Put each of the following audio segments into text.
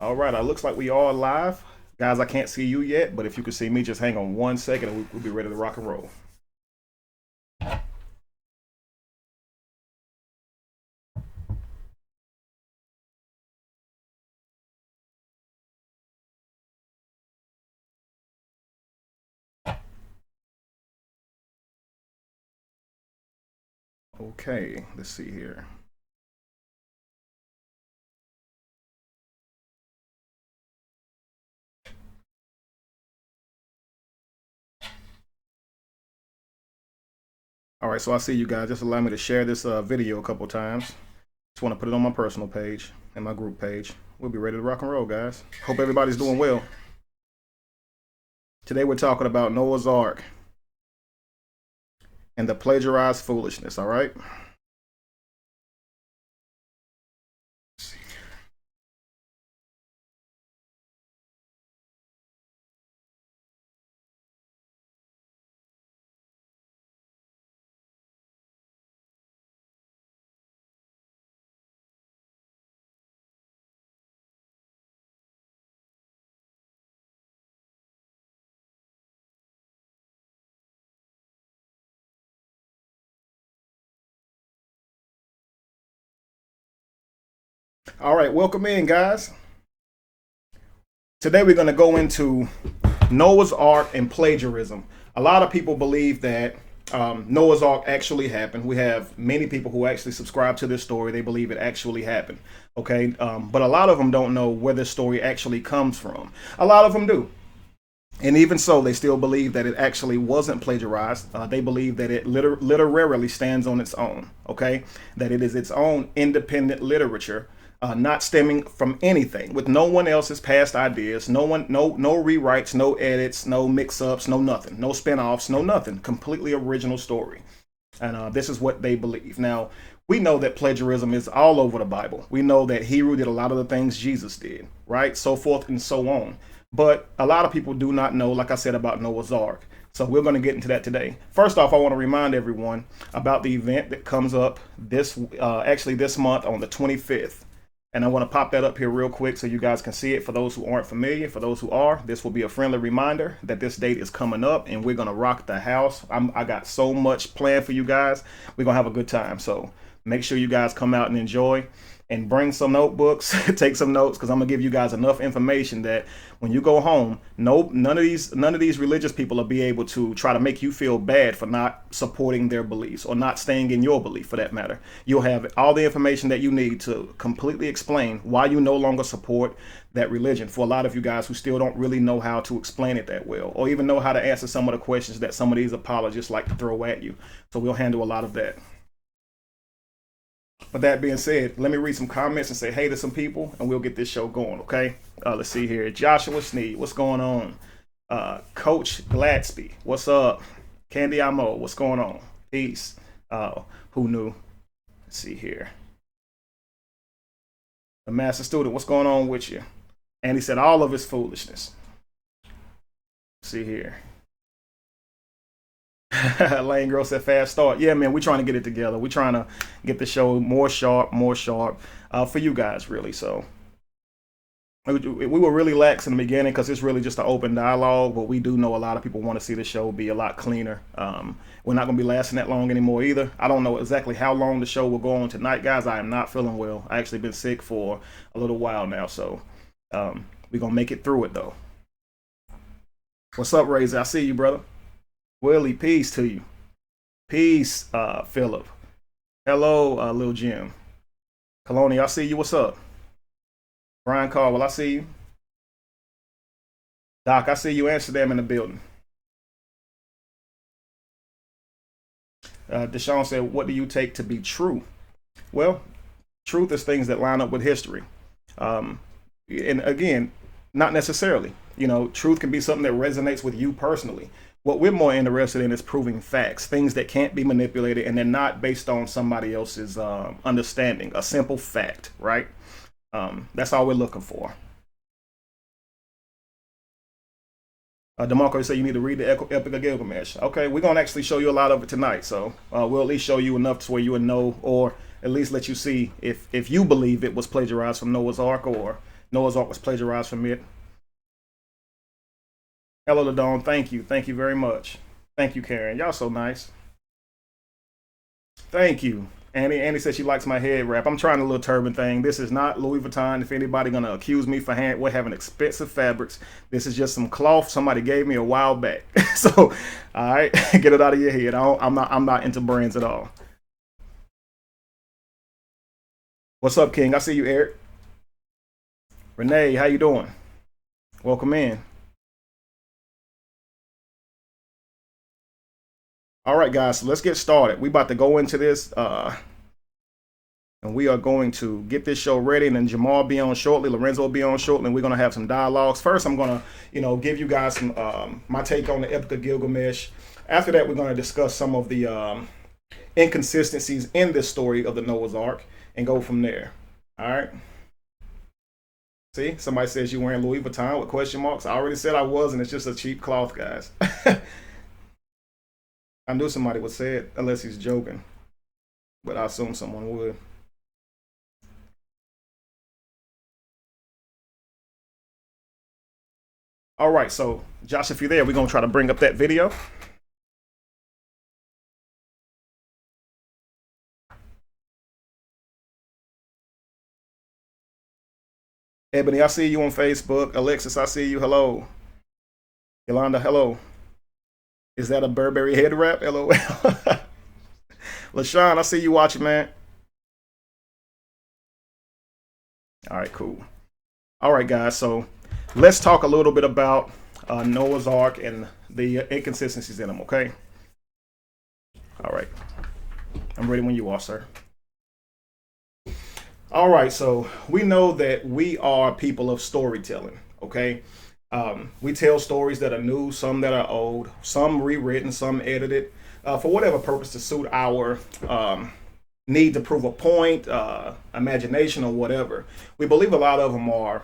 All right, looks like we are live. Guys, I can't see you yet, but if you can see me, just hang on 1 second and we'll be ready to rock and roll. Okay, let's see here. All right, so I see you guys. Just allow me to share this video a couple times. Just want to put it on my personal page and my group page. We'll be ready to rock and roll, guys. Hope everybody's doing well. Today we're talking about Noah's Ark and the plagiarized foolishness, all right? All right, welcome in, guys. Today we're going to go into Noah's Ark and plagiarism. A lot of people believe that Noah's Ark actually happened. We have many people who actually subscribe to this story. They believe it actually happened. Okay, but a lot of them don't know where this story actually comes from. A lot of them do. And even so, they still believe that it actually wasn't plagiarized. They believe that it literarily stands on its own. Okay, that it is its own independent literature. Not stemming from anything, with no one else's past ideas, no rewrites, no edits, no mix-ups, no nothing, no spin-offs, no nothing. Completely original story. And this is what they believe. Now, we know that plagiarism is all over the Bible. We know that Hebrew did a lot of the things Jesus did, right? So forth and so on. But a lot of people do not know, like I said, about Noah's Ark. So we're going to get into that today. First off, I want to remind everyone about the event that comes up this month on the 25th. And I want to pop that up here real quick so you guys can see it. For those who aren't familiar, for those who are, this will be a friendly reminder that this date is coming up and we're going to rock the house. I got so much planned for you guys. We're going to have a good time. So make sure you guys come out and enjoy and bring some notebooks, take some notes, because I'm going to give you guys enough information that when you go home, none of these religious people will be able to try to make you feel bad for not supporting their beliefs or not staying in your belief, for that matter. You'll have all the information that you need to completely explain why you no longer support that religion. For a lot of you guys who still don't really know how to explain it that well, or even know how to answer some of the questions that some of these apologists like to throw at you. So we'll handle a lot of that. With that being said, let me read some comments and say hey to some people, and we'll get this show going, okay? Let's see here. Joshua Sneed, what's going on? Coach Gladsby, what's up? Candy Amo, what's going on? Peace. Who knew? Let's see here. The master student, what's going on with you? And he said all of his foolishness. Let's see here. Lane Girl said fast start. Yeah, man, we're trying to get it together. We're trying to get the show more sharp for you guys, really. So we were really lax in the beginning because it's really just an open dialogue, but we do know a lot of people want to see the show be a lot cleaner. We're not going to be lasting that long anymore either. I don't know exactly how long the show will go on tonight, guys. I am not feeling well. I actually been sick for a little while now, so we're going to make it through it, though. What's up, Razor? I see you, brother. Willie, peace to you. Peace, Philip. Hello, Lil Jim. Colony, I see you. What's up? Brian Caldwell, I see you. Doc, I see you. Amsterdam in the building. Deshaun said, what do you take to be true? Well, truth is things that line up with history. And again, not necessarily. You know, truth can be something that resonates with you personally. What we're more interested in is proving facts, things that can't be manipulated, and they're not based on somebody else's understanding, a simple fact, right? That's all we're looking for. DeMarco said you need to read the Epic of Gilgamesh. Okay, we're going to actually show you a lot of it tonight, so we'll at least show you enough to where you would know, or at least let you see if you believe it was plagiarized from Noah's Ark, or Noah's Ark was plagiarized from it. Hello, Ladon. Thank you. Thank you very much. Thank you, Karen. Y'all so nice. Thank you. Annie said she likes my head wrap. I'm trying a little turban thing. This is not Louis Vuitton. If anybody gonna accuse me for having expensive fabrics, this is just some cloth somebody gave me a while back. So, all right, get it out of your head. I'm not into brands at all. What's up, King? I see you, Eric. Renee, how you doing? Welcome in. All right, guys, so let's get started. We about to go into this, and we are going to get this show ready, and then Jamal will be on shortly, Lorenzo will be on shortly, and we're going to have some dialogues. First, I'm going to, give you guys some my take on the Epic of Gilgamesh. After that, we're going to discuss some of the inconsistencies in this story of the Noah's Ark and go from there. All right. See, somebody says you're wearing Louis Vuitton with question marks. I already said I was, and it's just a cheap cloth, guys. I knew somebody would say it, unless he's joking, but I assume someone would. All right, so Josh, if you're there, we're gonna try to bring up that video. Ebony, I see you on Facebook. Alexis, I see you. Hello. Yolanda, hello. Is that a Burberry head wrap? LOL. LaShawn, I see you watching, man. All right, cool. All right, guys. So let's talk a little bit about Noah's Ark and the inconsistencies in them, okay? All right. I'm ready when you are, sir. All right. So we know that we are people of storytelling, okay? We tell stories that are new, some that are old, some rewritten, some edited, for whatever purpose to suit our need to prove a point, imagination, or whatever. We believe a lot of them are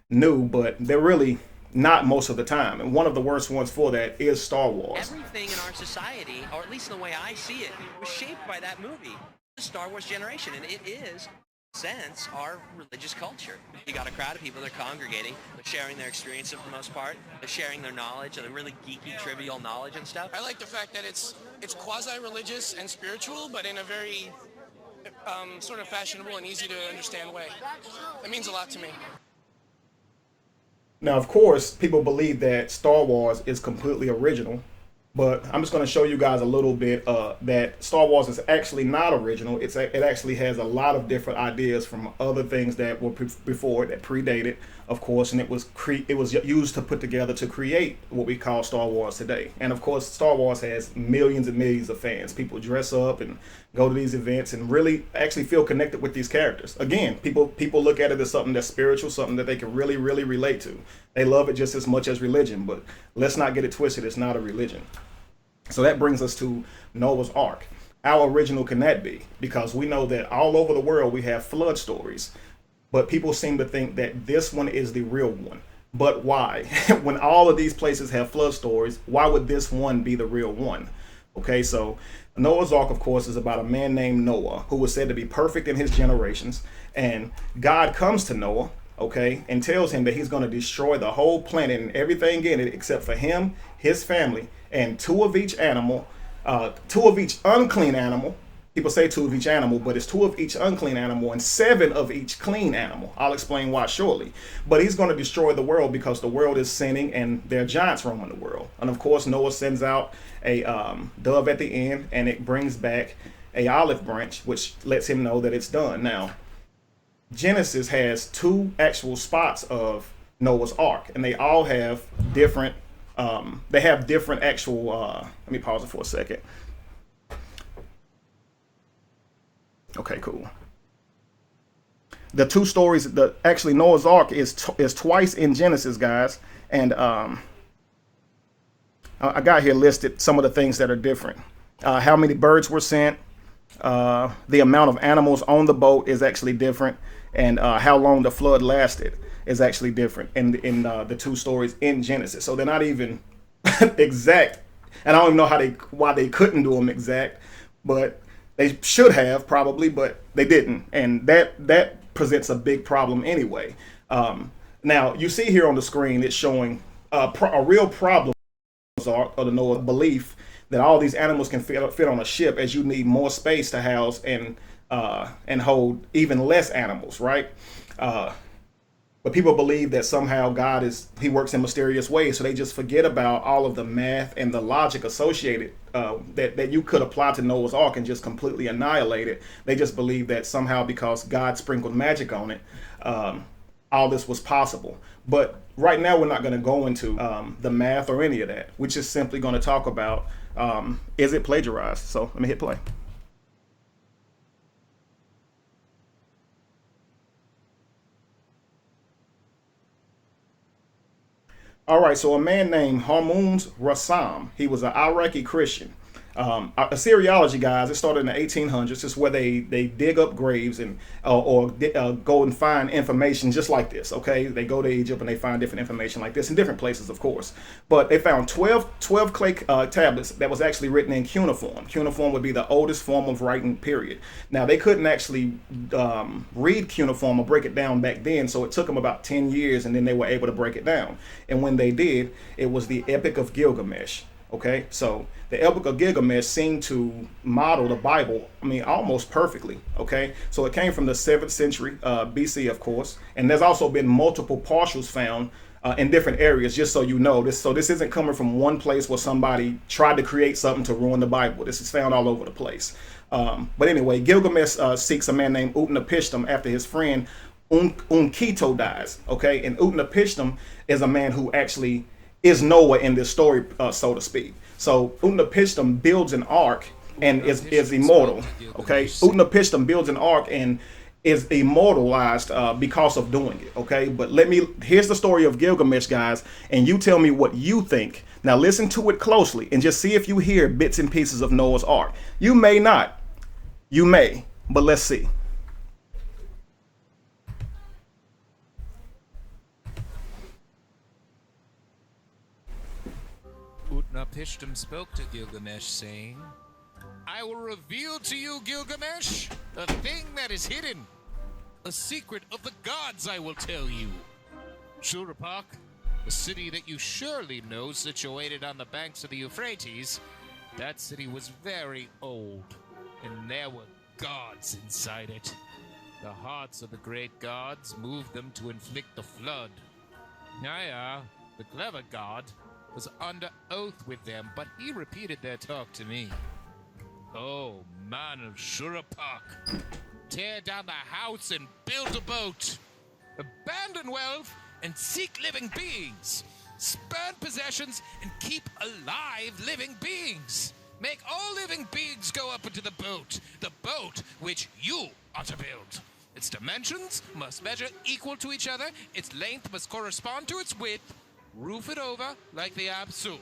new, but they're really not most of the time. And one of the worst ones for that is Star Wars. Everything in our society, or at least in the way I see it, was shaped by that movie, the Star Wars generation, and it is sense our religious culture. You got a crowd of people, they're congregating, they're sharing their experience for the most part, they're sharing their knowledge, and really geeky, trivial knowledge and stuff. I like the fact that it's quasi-religious and spiritual, but in a very sort of fashionable and easy to understand way. It means a lot to me. Now, of course, people believe that Star Wars is completely original, but I'm just going to show you guys a little bit that Star Wars is actually not original. It actually has a lot of different ideas from other things that were before that predated, of course, and it was used to put together to create what we call Star Wars today. And of course, Star Wars has millions and millions of fans. People dress up and go to these events and really actually feel connected with these characters. Again, people look at it as something that's spiritual, something that they can really, really relate to. They love it just as much as religion, but let's not get it twisted. It's not a religion. So that brings us to Noah's Ark. How original can that be? Because we know that all over the world we have flood stories, but people seem to think that this one is the real one. But why? When all of these places have flood stories, why would this one be the real one? Okay, so Noah's Ark, of course, is about a man named Noah who was said to be perfect in his generations. And God comes to Noah, okay, and tells him that he's going to destroy the whole planet and everything in it except for him, his family, and two of each animal, two of each unclean animal. People say two of each animal, but it's two of each unclean animal and 7 of each clean animal. I'll explain why shortly. But he's going to destroy the world because the world is sinning and there are giants roaming the world. And of course, Noah sends out a dove at the end, and it brings back a olive branch, which lets him know that it's done. Now, Genesis has 2 actual spots of Noah's Ark, and they all have different actual, let me pause it for a second. Okay, cool. The 2 stories, actually Noah's Ark is twice in Genesis, guys. And I got here listed some of the things that are different. How many birds were sent. The amount of animals on the boat is actually different. And how long the flood lasted is actually different in the 2 stories in Genesis. So they're not even exact. And I don't even know why they couldn't do them exact, but they should have probably, but they didn't. And that presents a big problem anyway. Now you see here on the screen, it's showing a real problem of the Noah belief that all these animals can fit on a ship, as you need more space to house and hold even less animals, right? But people believe that somehow he works in mysterious ways, so they just forget about all of the math and the logic associated that you could apply to Noah's Ark and just completely annihilate it. They just believe that somehow because God sprinkled magic on it, all this was possible. But right now we're not going to go into the math or any of that. We're just simply going to talk about, is it plagiarized? So let me hit play. All right, so a man named Harmunz Rassam, he was an Iraqi Christian. Assyriology, guys, it started in the 1800s. It's where they dig up graves and or go and find information just like this, okay? They go to Egypt and they find different information like this in different places, of course. But they found 12 clay tablets that was actually written in cuneiform. Cuneiform would be the oldest form of writing, period. Now, they couldn't actually read cuneiform or break it down back then, so it took them about 10 years, and then they were able to break it down. And when they did, it was the Epic of Gilgamesh. Okay, so the Epic of Gilgamesh seemed to model the Bible, I mean, almost perfectly. Okay, so it came from the 7th century BC, of course, and there's also been multiple partials found in different areas, just so you know. This isn't coming from one place where somebody tried to create something to ruin the Bible. This is found all over the place. But anyway, Gilgamesh seeks a man named Utnapishtim after his friend Unkito dies. Okay, and Utnapishtim is a man who actually is Noah in this story, so to speak. So Utnapishtim builds an ark and is immortal. Okay, Utnapishtim builds an ark and is immortalized because of doing it. Okay, but here's the story of Gilgamesh, guys, and you tell me what you think. Now listen to it closely and just see if you hear bits and pieces of Noah's ark. You may not, you may, but let's see. Utnapishtim spoke to Gilgamesh, saying, I will reveal to you, Gilgamesh, the thing that is hidden. A secret of the gods I will tell you. Shuruppak, a city that you surely know situated on the banks of the Euphrates, that city was very old, and there were gods inside it. The hearts of the great gods moved them to inflict the flood. Naya, the clever god, was under oath with them, but he repeated their talk to me. Oh, man of Shuruppak, tear down the house and build a boat. Abandon wealth and seek living beings. Spurn possessions and keep alive living beings. Make all living beings go up into the boat which you are to build. Its dimensions must measure equal to each other. Its length must correspond to its width. Roof it over like the Apsu.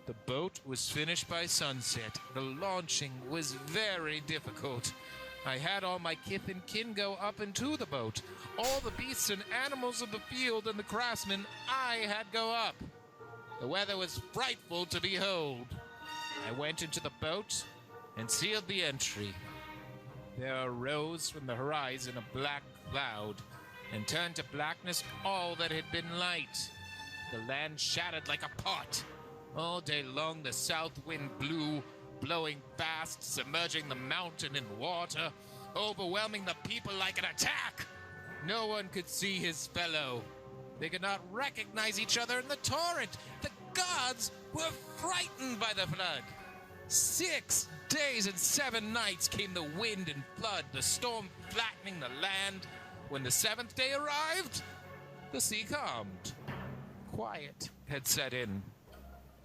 The boat was finished by sunset. The launching was very difficult. I had all my kith and kin go up into the boat. All the beasts and animals of the field and the craftsmen I had go up. The weather was frightful to behold. I went into the boat and sealed the entry. There arose from the horizon a black cloud and turned to blackness all that had been light. The land shattered like a pot. All day long the south wind blew, blowing fast, submerging the mountain in water, overwhelming the people like an attack. No one could see his fellow. They could not recognize each other in the torrent. The gods were frightened by the flood. 6 days and 7 nights came the wind and flood, the storm flattening the land. When the 7th day arrived, the sea calmed. Quiet had set in.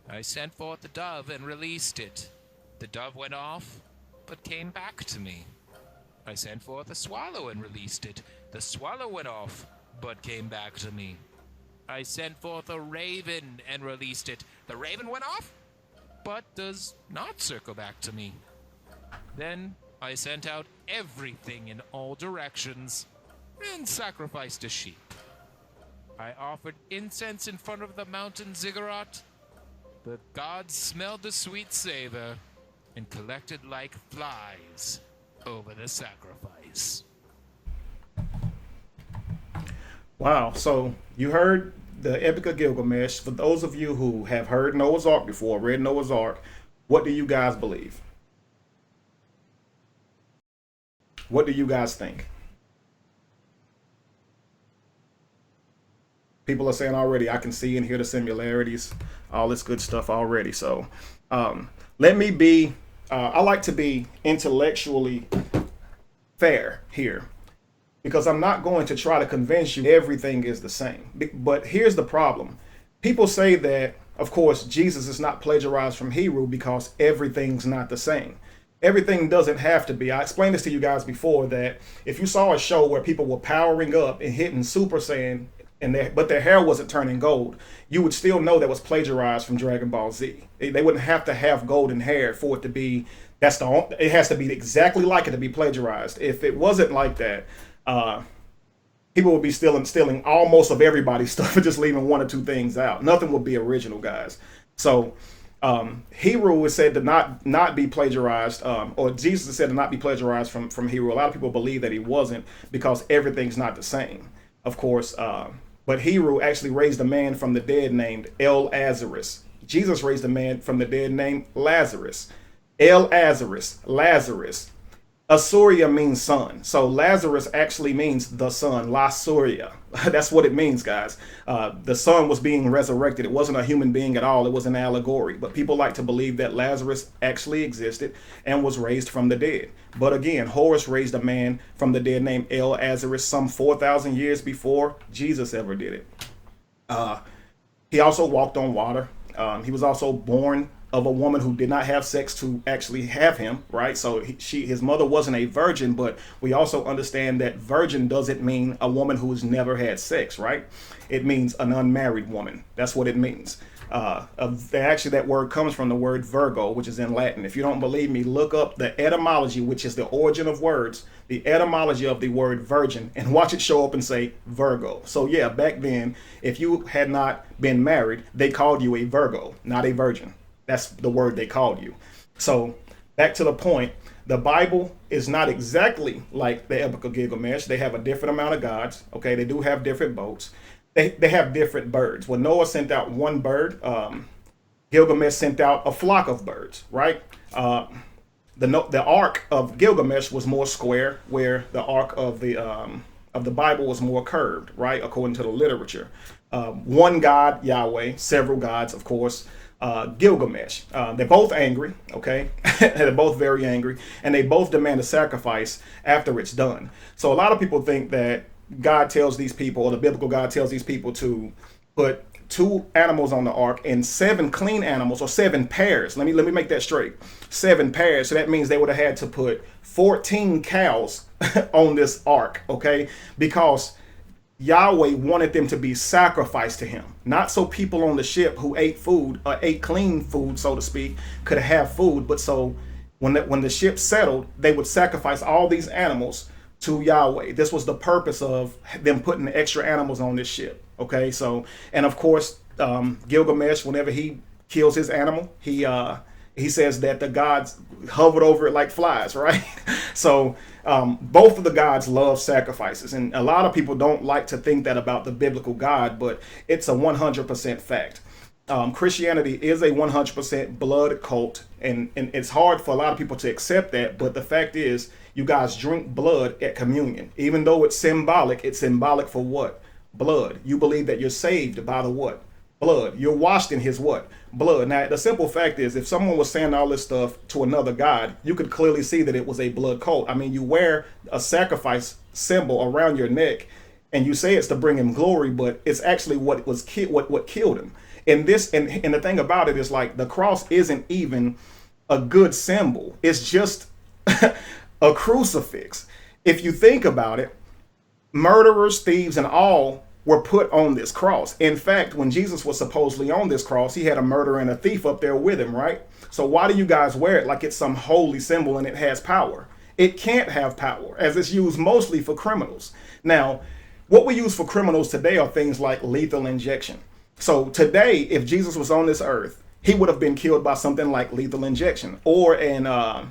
I sent forth the dove and released it. The dove went off, but came back to me. I sent forth a swallow and released it. The swallow went off, but came back to me. I sent forth a raven and released it. The raven went off, but does not circle back to me. Then I sent out everything in all directions and sacrificed a sheep. I offered incense in front of the mountain ziggurat. The gods smelled the sweet savor and collected like flies over the sacrifice. Wow. So you heard the Epic of Gilgamesh. For those of you who have heard Noah's Ark before, read Noah's Ark, what do you guys believe? What do you guys think? People are saying already, I can see and hear the similarities, all this good stuff already. So let me be, I like to be intellectually fair here, because I'm not going to try to convince you everything is the same. But here's the problem. People say that, of course, Jesus is not plagiarized from Hebrew because everything's not the same. Everything doesn't have to be. I explained this to you guys before, that if you saw a show where people were powering up and hitting Super Saiyan, but their hair wasn't turning gold, you would still know that was plagiarized from Dragon Ball Z. They wouldn't have to have golden hair for it to be, it has to be exactly like it to be plagiarized. If it wasn't like that, people would be stealing almost of everybody's stuff and just leaving one or two things out. Nothing would be original, guys. So Hebrew is said to not be plagiarized, or Jesus is said to not be plagiarized from Hebrew. A lot of people believe that he wasn't because everything's not the same, of course. But Hebrew actually raised a man from the dead named El-Azarus. Jesus raised a man from the dead named Lazarus. El-Azarus, Lazarus. Asuria means son. So Lazarus actually means the son, La Suria. That's what it means, guys. The son was being resurrected. It wasn't a human being at all. It was an allegory. But people like to believe that Lazarus actually existed and was raised from the dead. But again, Horus raised a man from the dead named El-Azarus some 4,000 years before Jesus ever did it. He also walked on water. He was also born of a woman who did not have sex to actually have him, right? So his mother wasn't a virgin, but we also understand that virgin doesn't mean a woman who's never had sex, right? It means an unmarried woman. That's what it means. Actually, that word comes from the word Virgo, which is in Latin. If you don't believe me, look up the etymology, which is the origin of words, the etymology of the word virgin, and watch it show up and say Virgo. So yeah, back then, if you had not been married, they called you a Virgo, not a virgin. That's the word they called you. So back to the point, the Bible is not exactly like the Epic of Gilgamesh. They have a different amount of gods. Okay, they do have different boats. They have different birds. When Noah sent out one bird, Gilgamesh sent out a flock of birds, right? The Ark of Gilgamesh was more square, where the Ark of the Bible was more curved, right? According to the literature. One God, Yahweh, several gods, of course. Gilgamesh. They're both angry, okay? They're both very angry, and they both demand a sacrifice after it's done. So a lot of people think that God tells these people, or the biblical God tells these people to put 2 animals on the ark and 7 clean animals, or 7 pairs. Let me make that straight. 7 pairs. So that means they would have had to put 14 cows on this ark, okay? Because Yahweh wanted them to be sacrificed to him, not so people on the ship who ate food, ate clean food, so to speak, could have food, but so when the ship settled, they would sacrifice all these animals to Yahweh. This was the purpose of them putting the extra animals on this ship. Okay, so, and of course, Gilgamesh, whenever he kills his animal, he says that the gods hovered over it like flies, right? So both of the gods love sacrifices, and a lot of people don't like to think that about the biblical God, but it's a 100% fact. Christianity is a 100% blood cult, and it's hard for a lot of people to accept that, but the fact is, you guys drink blood at communion. Even though it's symbolic for what? Blood. You believe that you're saved by the what? Blood. You're washed in his what? Blood. Now, the simple fact is, if someone was saying all this stuff to another god, you could clearly see that it was a blood cult. I mean, you wear a sacrifice symbol around your neck, and you say it's to bring him glory, but it's actually what killed him. And the thing about it is, like, the cross isn't even a good symbol. It's just a crucifix. If you think about it, murderers, thieves, and all were put on this cross. In fact, when Jesus was supposedly on this cross, he had a murderer and a thief up there with him, right? So why do you guys wear it like it's some holy symbol and it has power? It can't have power, as it's used mostly for criminals. Now, what we use for criminals today are things like lethal injection. So today, if Jesus was on this earth, he would have been killed by something like lethal injection or an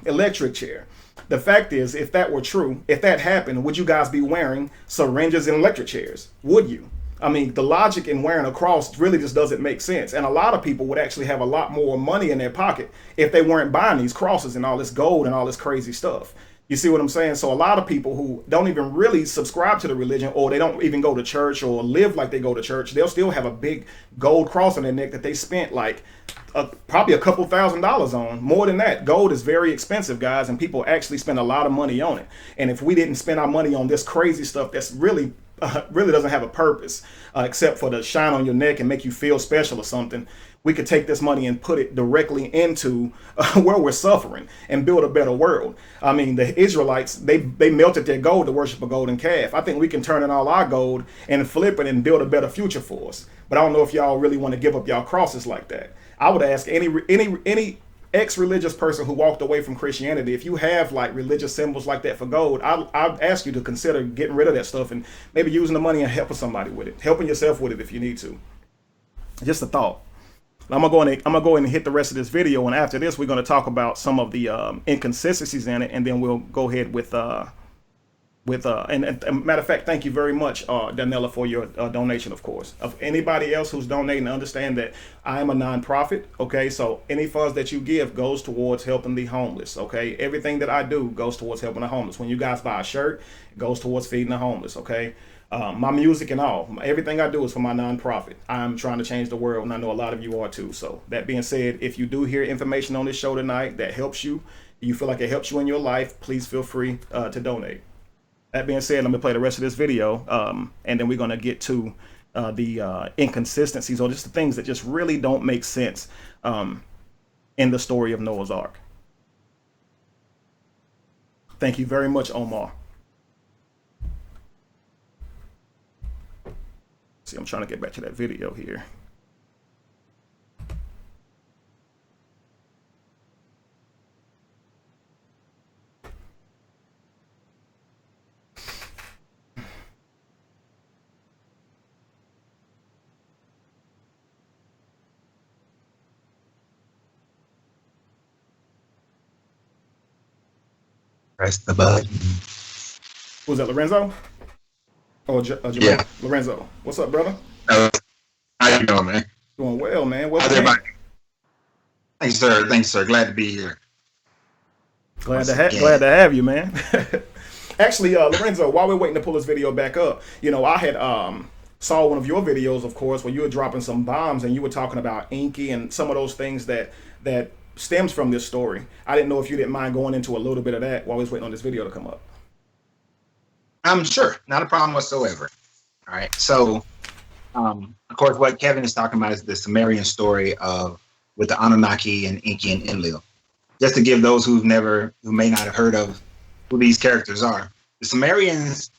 electric chair. The fact is, if that were true, if that happened, would you guys be wearing syringes and electric chairs? Would you? I mean, the logic in wearing a cross really just doesn't make sense. And a lot of people would actually have a lot more money in their pocket if they weren't buying these crosses and all this gold and all this crazy stuff. You see what I'm saying? So a lot of people who don't even really subscribe to the religion, or they don't even go to church or live like they go to church, they'll still have a big gold cross on their neck that they spent like probably a couple $1,000s on. More than that. Gold is very expensive, guys, and people actually spend a lot of money on it. And if we didn't spend our money on this crazy stuff that's really doesn't have a purpose except for to shine on your neck and make you feel special or something, we could take this money and put it directly into where we're suffering and build a better world. I mean, the Israelites, they melted their gold to worship a golden calf. I think we can turn in all our gold and flip it and build a better future for us. But I don't know if y'all really want to give up y'all crosses like that. I would ask any ex-religious person who walked away from Christianity, if you have like religious symbols like that for gold, I'd ask you to consider getting rid of that stuff and maybe using the money and helping somebody with it, helping yourself with it if you need to. Just a thought. I'm gonna go in and hit the rest of this video, and after this, we're gonna talk about some of the inconsistencies in it, and then we'll go ahead with and matter of fact, thank you very much, Danella, for your donation, of course. Of anybody else who's donating, understand that I am a nonprofit, okay? So any funds that you give goes towards helping the homeless, okay? Everything that I do goes towards helping the homeless. When you guys buy a shirt, it goes towards feeding the homeless, okay? My music and all, everything I do is for my nonprofit. I'm trying to change the world, and I know a lot of you are too. So that being said, if you do hear information on this show tonight that helps you, you feel like it helps you in your life, please feel free to donate. That being said, let me play the rest of this video, and then we're going to get to the inconsistencies, or just the things that just really don't make sense in the story of Noah's Ark. Thank you very much, Omar. See, I'm trying to get back to that video here. Press the button. Who's that, Lorenzo? Oh, Jamal. Yeah. Lorenzo. What's up, brother? How you doing, man? Doing well, man. What's How's everybody? Thanks, sir. Thanks, sir. Glad to be here. Glad to have you, man. Actually, Lorenzo, while we're waiting to pull this video back up, you know, I had saw one of your videos, of course, where you were dropping some bombs and you were talking about Inky and some of those things that stems from this story. I didn't know if you didn't mind going into a little bit of that while we was waiting on this video to come up. I'm sure. Not a problem whatsoever. All right. So, of course, what Kevin is talking about is the Sumerian story with the Anunnaki and Inky and Enlil. Just to give those who may not have heard of who these characters are. The Sumerians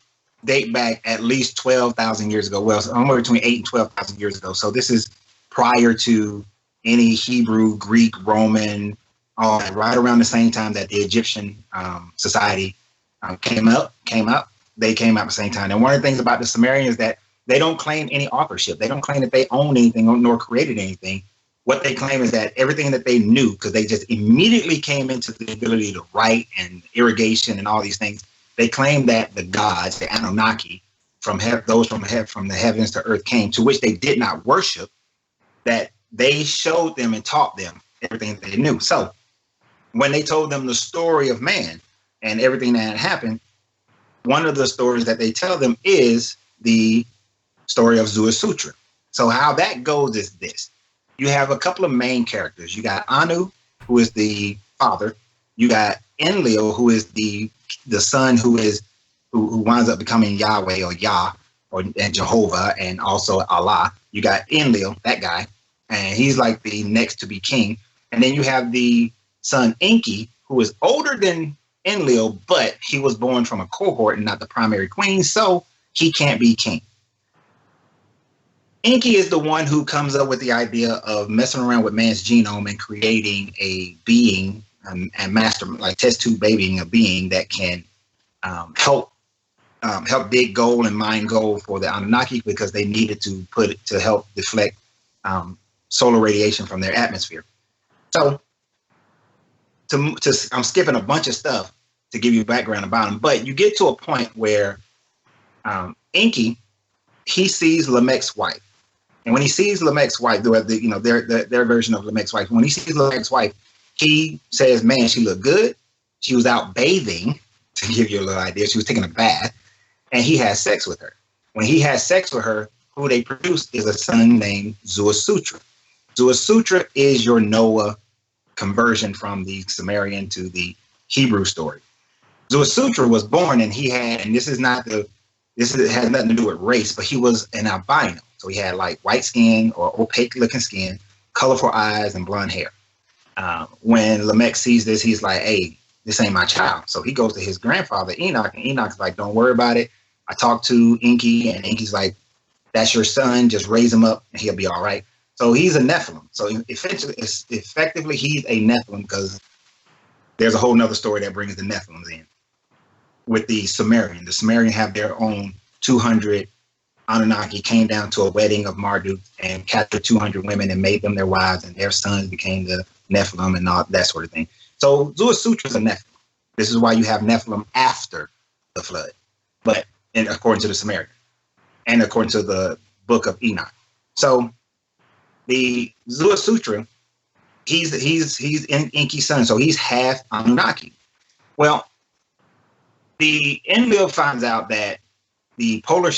date back at least 12,000 years ago. Well, somewhere between 8 and 12,000 years ago. So this is prior to any Hebrew, Greek, Roman, right around the same time that the Egyptian society came up. They came out at the same time. And one of the things about the Sumerians is that they don't claim any authorship. They don't claim that they own anything nor created anything. What they claim is that everything that they knew, because they just immediately came into the ability to write and irrigation and all these things, they claim that the gods, the Anunnaki, those from the heavens to earth came, to which they did not worship, that they showed them and taught them everything that they knew. So when they told them the story of man and everything that had happened, one of the stories that they tell them is the story of Zarathustra. So how that goes is this. You have a couple of main characters. You got Anu, who is the father. You got Enlil, who is the son who winds up becoming Yahweh or Yah and Jehovah, and also Allah. You got Enlil, that guy, and he's like the next to be king. And then you have the son Enki, who is older than Enlil, but he was born from a cohort and not the primary queen, so he can't be king. Enki is the one who comes up with the idea of messing around with man's genome and creating a being and test tube babying a being that can help dig gold and mine gold for the Anunnaki, because they needed to help deflect solar radiation from their atmosphere. So I'm skipping a bunch of stuff to give you background about him, but you get to a point where Enki, he sees Lamech's wife. And when he sees Lamech's wife, their version of Lamech's wife, when he sees Lamech's wife, he says, man, she looked good. She was out bathing, to give you a little idea. She was taking a bath, and he has sex with her. When he has sex with her, who they produce is a son named Zuasutra. Zuasutra is your Noah conversion from the Sumerian to the Hebrew story. Zuasutra was born, and he had, and this has nothing to do with race, but he was an albino. So he had like white skin or opaque looking skin, colorful eyes, and blonde hair. When Lamech sees this, he's like, hey, this ain't my child. So he goes to his grandfather, Enoch, and Enoch's like, don't worry about it. I talked to Enki, and Enki's like, that's your son. Just raise him up, and he'll be all right. So he's a Nephilim. So effectively, he's a Nephilim because there's a whole nother story that brings the Nephilims in with the Sumerian. The Sumerian have their own 200 Anunnaki came down to a wedding of Marduk and captured 200 women and made them their wives, and their sons became the Nephilim and all that sort of thing. So Zuasutra is a Nephilim. This is why you have Nephilim after the flood, and according to the Sumerian and according to the book of Enoch. So the Zuasutra, he's Enki's son, so he's half Anunnaki. Well, the Enlil finds out that the polar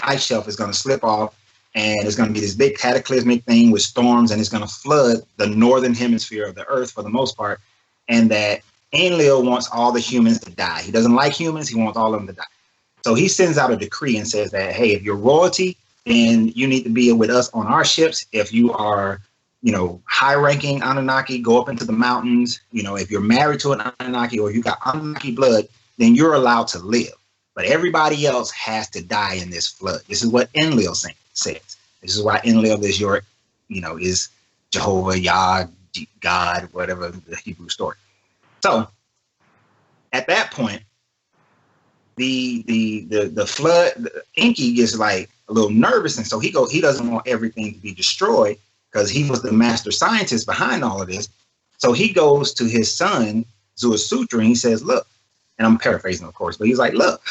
ice shelf is going to slip off, and it's going to be this big cataclysmic thing with storms, and it's going to flood the northern hemisphere of the earth for the most part, and that Enlil wants all the humans to die. He doesn't like humans. He wants all of them to die. So he sends out a decree and says that, hey, if you're royalty, then you need to be with us on our ships. If you are, high-ranking Anunnaki, go up into the mountains. If you're married to an Anunnaki or you got Anunnaki blood, then you're allowed to live. But everybody else has to die in this flood. This is what Enlil says. This is why Enlil is is Jehovah, Yah, God, whatever the Hebrew story. So at that point, the flood, Enki gets like a little nervous, and so he doesn't want everything to be destroyed because he was the master scientist behind all of this. So he goes to his son Zuasutra and he says, look, and I'm paraphrasing, of course, but he's like, look,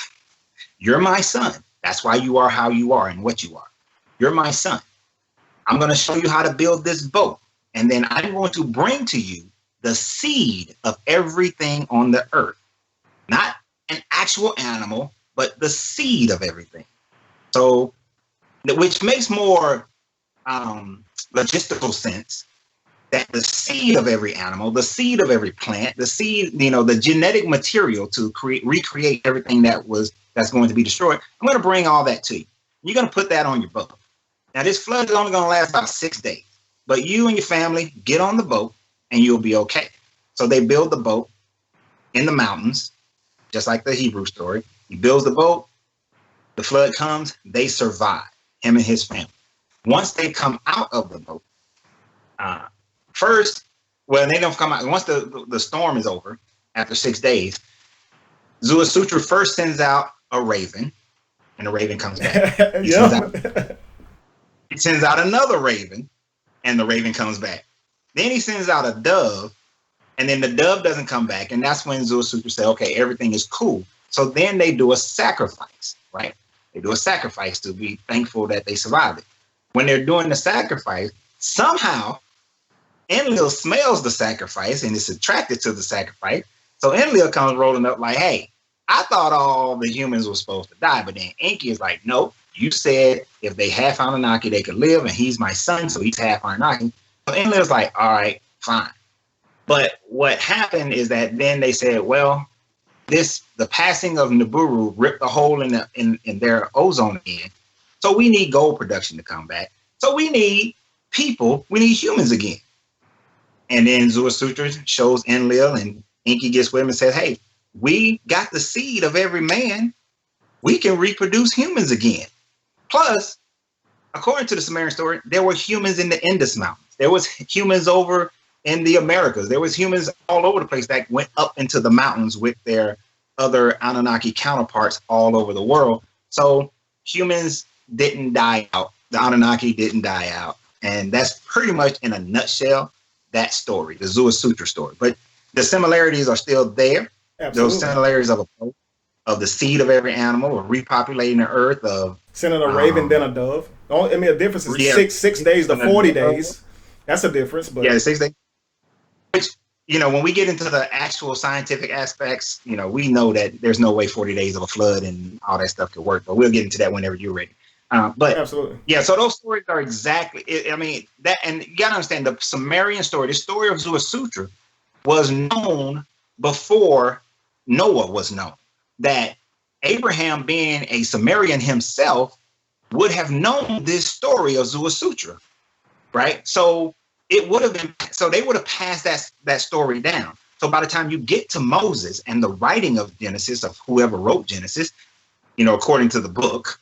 you're my son. That's why you are how you are and what you are. You're my son. I'm going to show you how to build this boat, and then I'm going to bring to you the seed of everything on the earth, not an actual animal, but the seed of everything. So, which makes more logistical sense, that the seed of every animal, the seed of every plant, the seed, the genetic material to recreate everything that's going to be destroyed. I'm going to bring all that to you. You're going to put that on your boat. Now, this flood is only going to last about 6 days, but you and your family get on the boat and you'll be okay. So they build the boat in the mountains, just like the Hebrew story. He builds the boat, the flood comes, they survive, him and his family. Once they come out of the boat, they don't come out. Once the storm is over, after 6 days, Zuasutra first sends out a raven, and the raven comes back. He sends out another raven, and the raven comes back. Then he sends out a dove, and then the dove doesn't come back. And that's when Zuasutra said, okay, everything is cool. So then they do a sacrifice, right? They do a sacrifice to be thankful that they survived it. When they're doing the sacrifice, somehow Enlil smells the sacrifice and is attracted to the sacrifice. So Enlil comes rolling up like, hey, I thought all the humans were supposed to die. But then Enki is like, nope, you said if they half Anunnaki, they could live, and he's my son, so he's half Anunnaki. So Enlil's like, all right, fine. But what happened is that then they said, well, the passing of Nibiru ripped a hole in their ozone again. So we need gold production to come back. So we need people, we need humans again. And then Zuasutra shows Enlil, and Enki gets with him and says, hey, we got the seed of every man. We can reproduce humans again. Plus, according to the Sumerian story, there were humans in the Indus Mountains. There was humans over in the Americas. There was humans all over the place that went up into the mountains with their other Anunnaki counterparts all over the world. So humans didn't die out. The Anunnaki didn't die out. And that's pretty much in a nutshell that story, the Zua Sutra story. But the similarities are still there. Absolutely. Those similarities of the seed of every animal, of repopulating the earth, of sending a raven then a dove. I mean, the difference is 6 days to 40 days. That's a difference. But yeah, 6 days. Which, when we get into the actual scientific aspects, we know that there's no way 40 days of a flood and all that stuff could work. But we'll get into that whenever you're ready. But absolutely, yeah. So those stories are exactly. That, and you gotta understand the Sumerian story. The story of Zua Sutra was known before Noah was known. That Abraham, being a Sumerian himself, would have known this story of Zua Sutra, right? So it would have been. So they would have passed that story down. So by the time you get to Moses and the writing of Genesis, of whoever wrote Genesis, according to the book,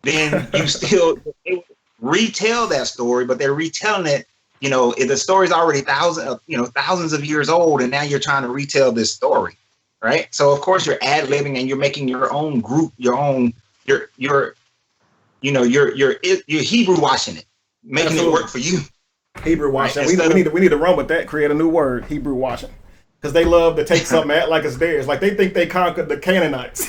then you still retell that story, but they're retelling it. The story's already thousands of years old, and now you're trying to retell this story, right? So of course you're ad-libbing and you're making your own group, you're Hebrew washing it, making Absolutely. it work for you. Hebrew washing. Right? We need to run with that. Create a new word, Hebrew washing, because they love to take something act like it's theirs. Like they think they conquered the Canaanites.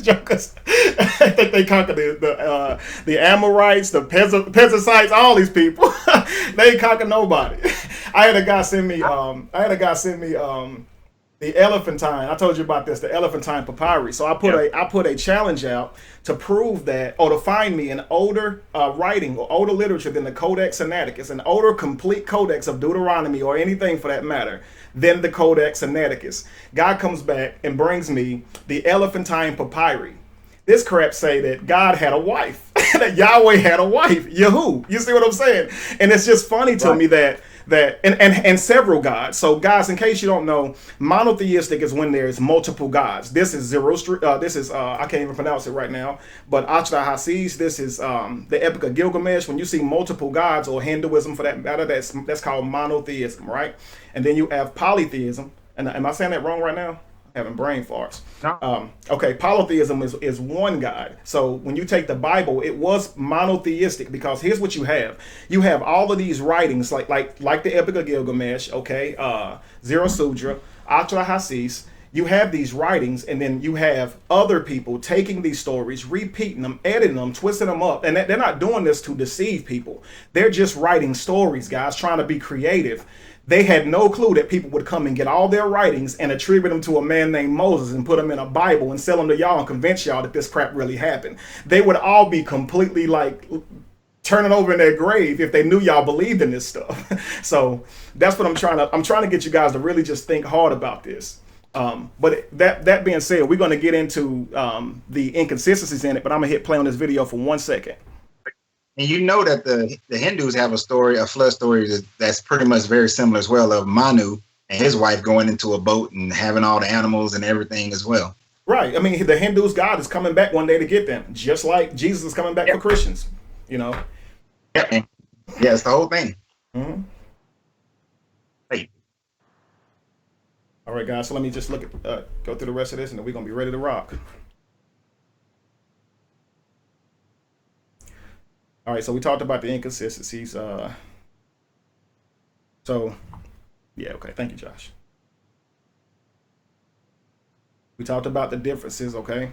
Jokers. I think they conquered the Amorites, the Perizzites, all these people. They ain't conquered nobody. I had a guy send me the elephantine. I told you about this, the elephantine papyri. So I put a challenge out to prove that, or to find me an older writing or older literature than the Codex Sinaiticus, an older complete codex of Deuteronomy or anything for that matter than the Codex Sinaiticus. God comes back and brings me the elephantine papyri. This crap say that God had a wife, that Yahweh had a wife, Yahu. You see what I'm saying? And it's just funny to me that and several gods. So guys, in case you don't know, monotheistic is when there's multiple gods. This is Zoroaster. This is I can't even pronounce it right now, but Atrahasis. This is the Epic of Gilgamesh. When you see multiple gods, or Hinduism for that matter, that's called monotheism, right? And then you have polytheism. And am I saying that wrong right now? Having brain farts. No. Okay, polytheism is one God. So when you take the Bible, it was monotheistic, because here's what you have. You have all of these writings like the Epic of Gilgamesh, okay, Zero Sutra, Atrahasis. You have these writings, and then you have other people taking these stories, repeating them, editing them, twisting them up. And they're not doing this to deceive people. They're just writing stories, guys, trying to be creative. They had no clue that people would come and get all their writings and attribute them to a man named Moses and put them in a Bible and sell them to y'all and convince y'all that this crap really happened. They would all be completely turning over in their grave if they knew y'all believed in this stuff. So that's what I'm trying to get you guys to really just think hard about this. But that being said, we're going to get into the inconsistencies in it, but I'm going to hit play on this video for 1 second. And you know that the Hindus have a flood story that's pretty much very similar as well, of Manu and his wife going into a boat and having all the animals and everything as well. Right. I mean, the Hindus' God is coming back one day to get them, just like Jesus is coming back for Christians, Yeah, it's the whole thing. Mm-hmm. Hey. All right, guys, so let me just go through the rest of this, and then we're going to be ready to rock. All right, so we talked about the inconsistencies. Yeah, okay. Thank you, Josh. We talked about the differences, okay?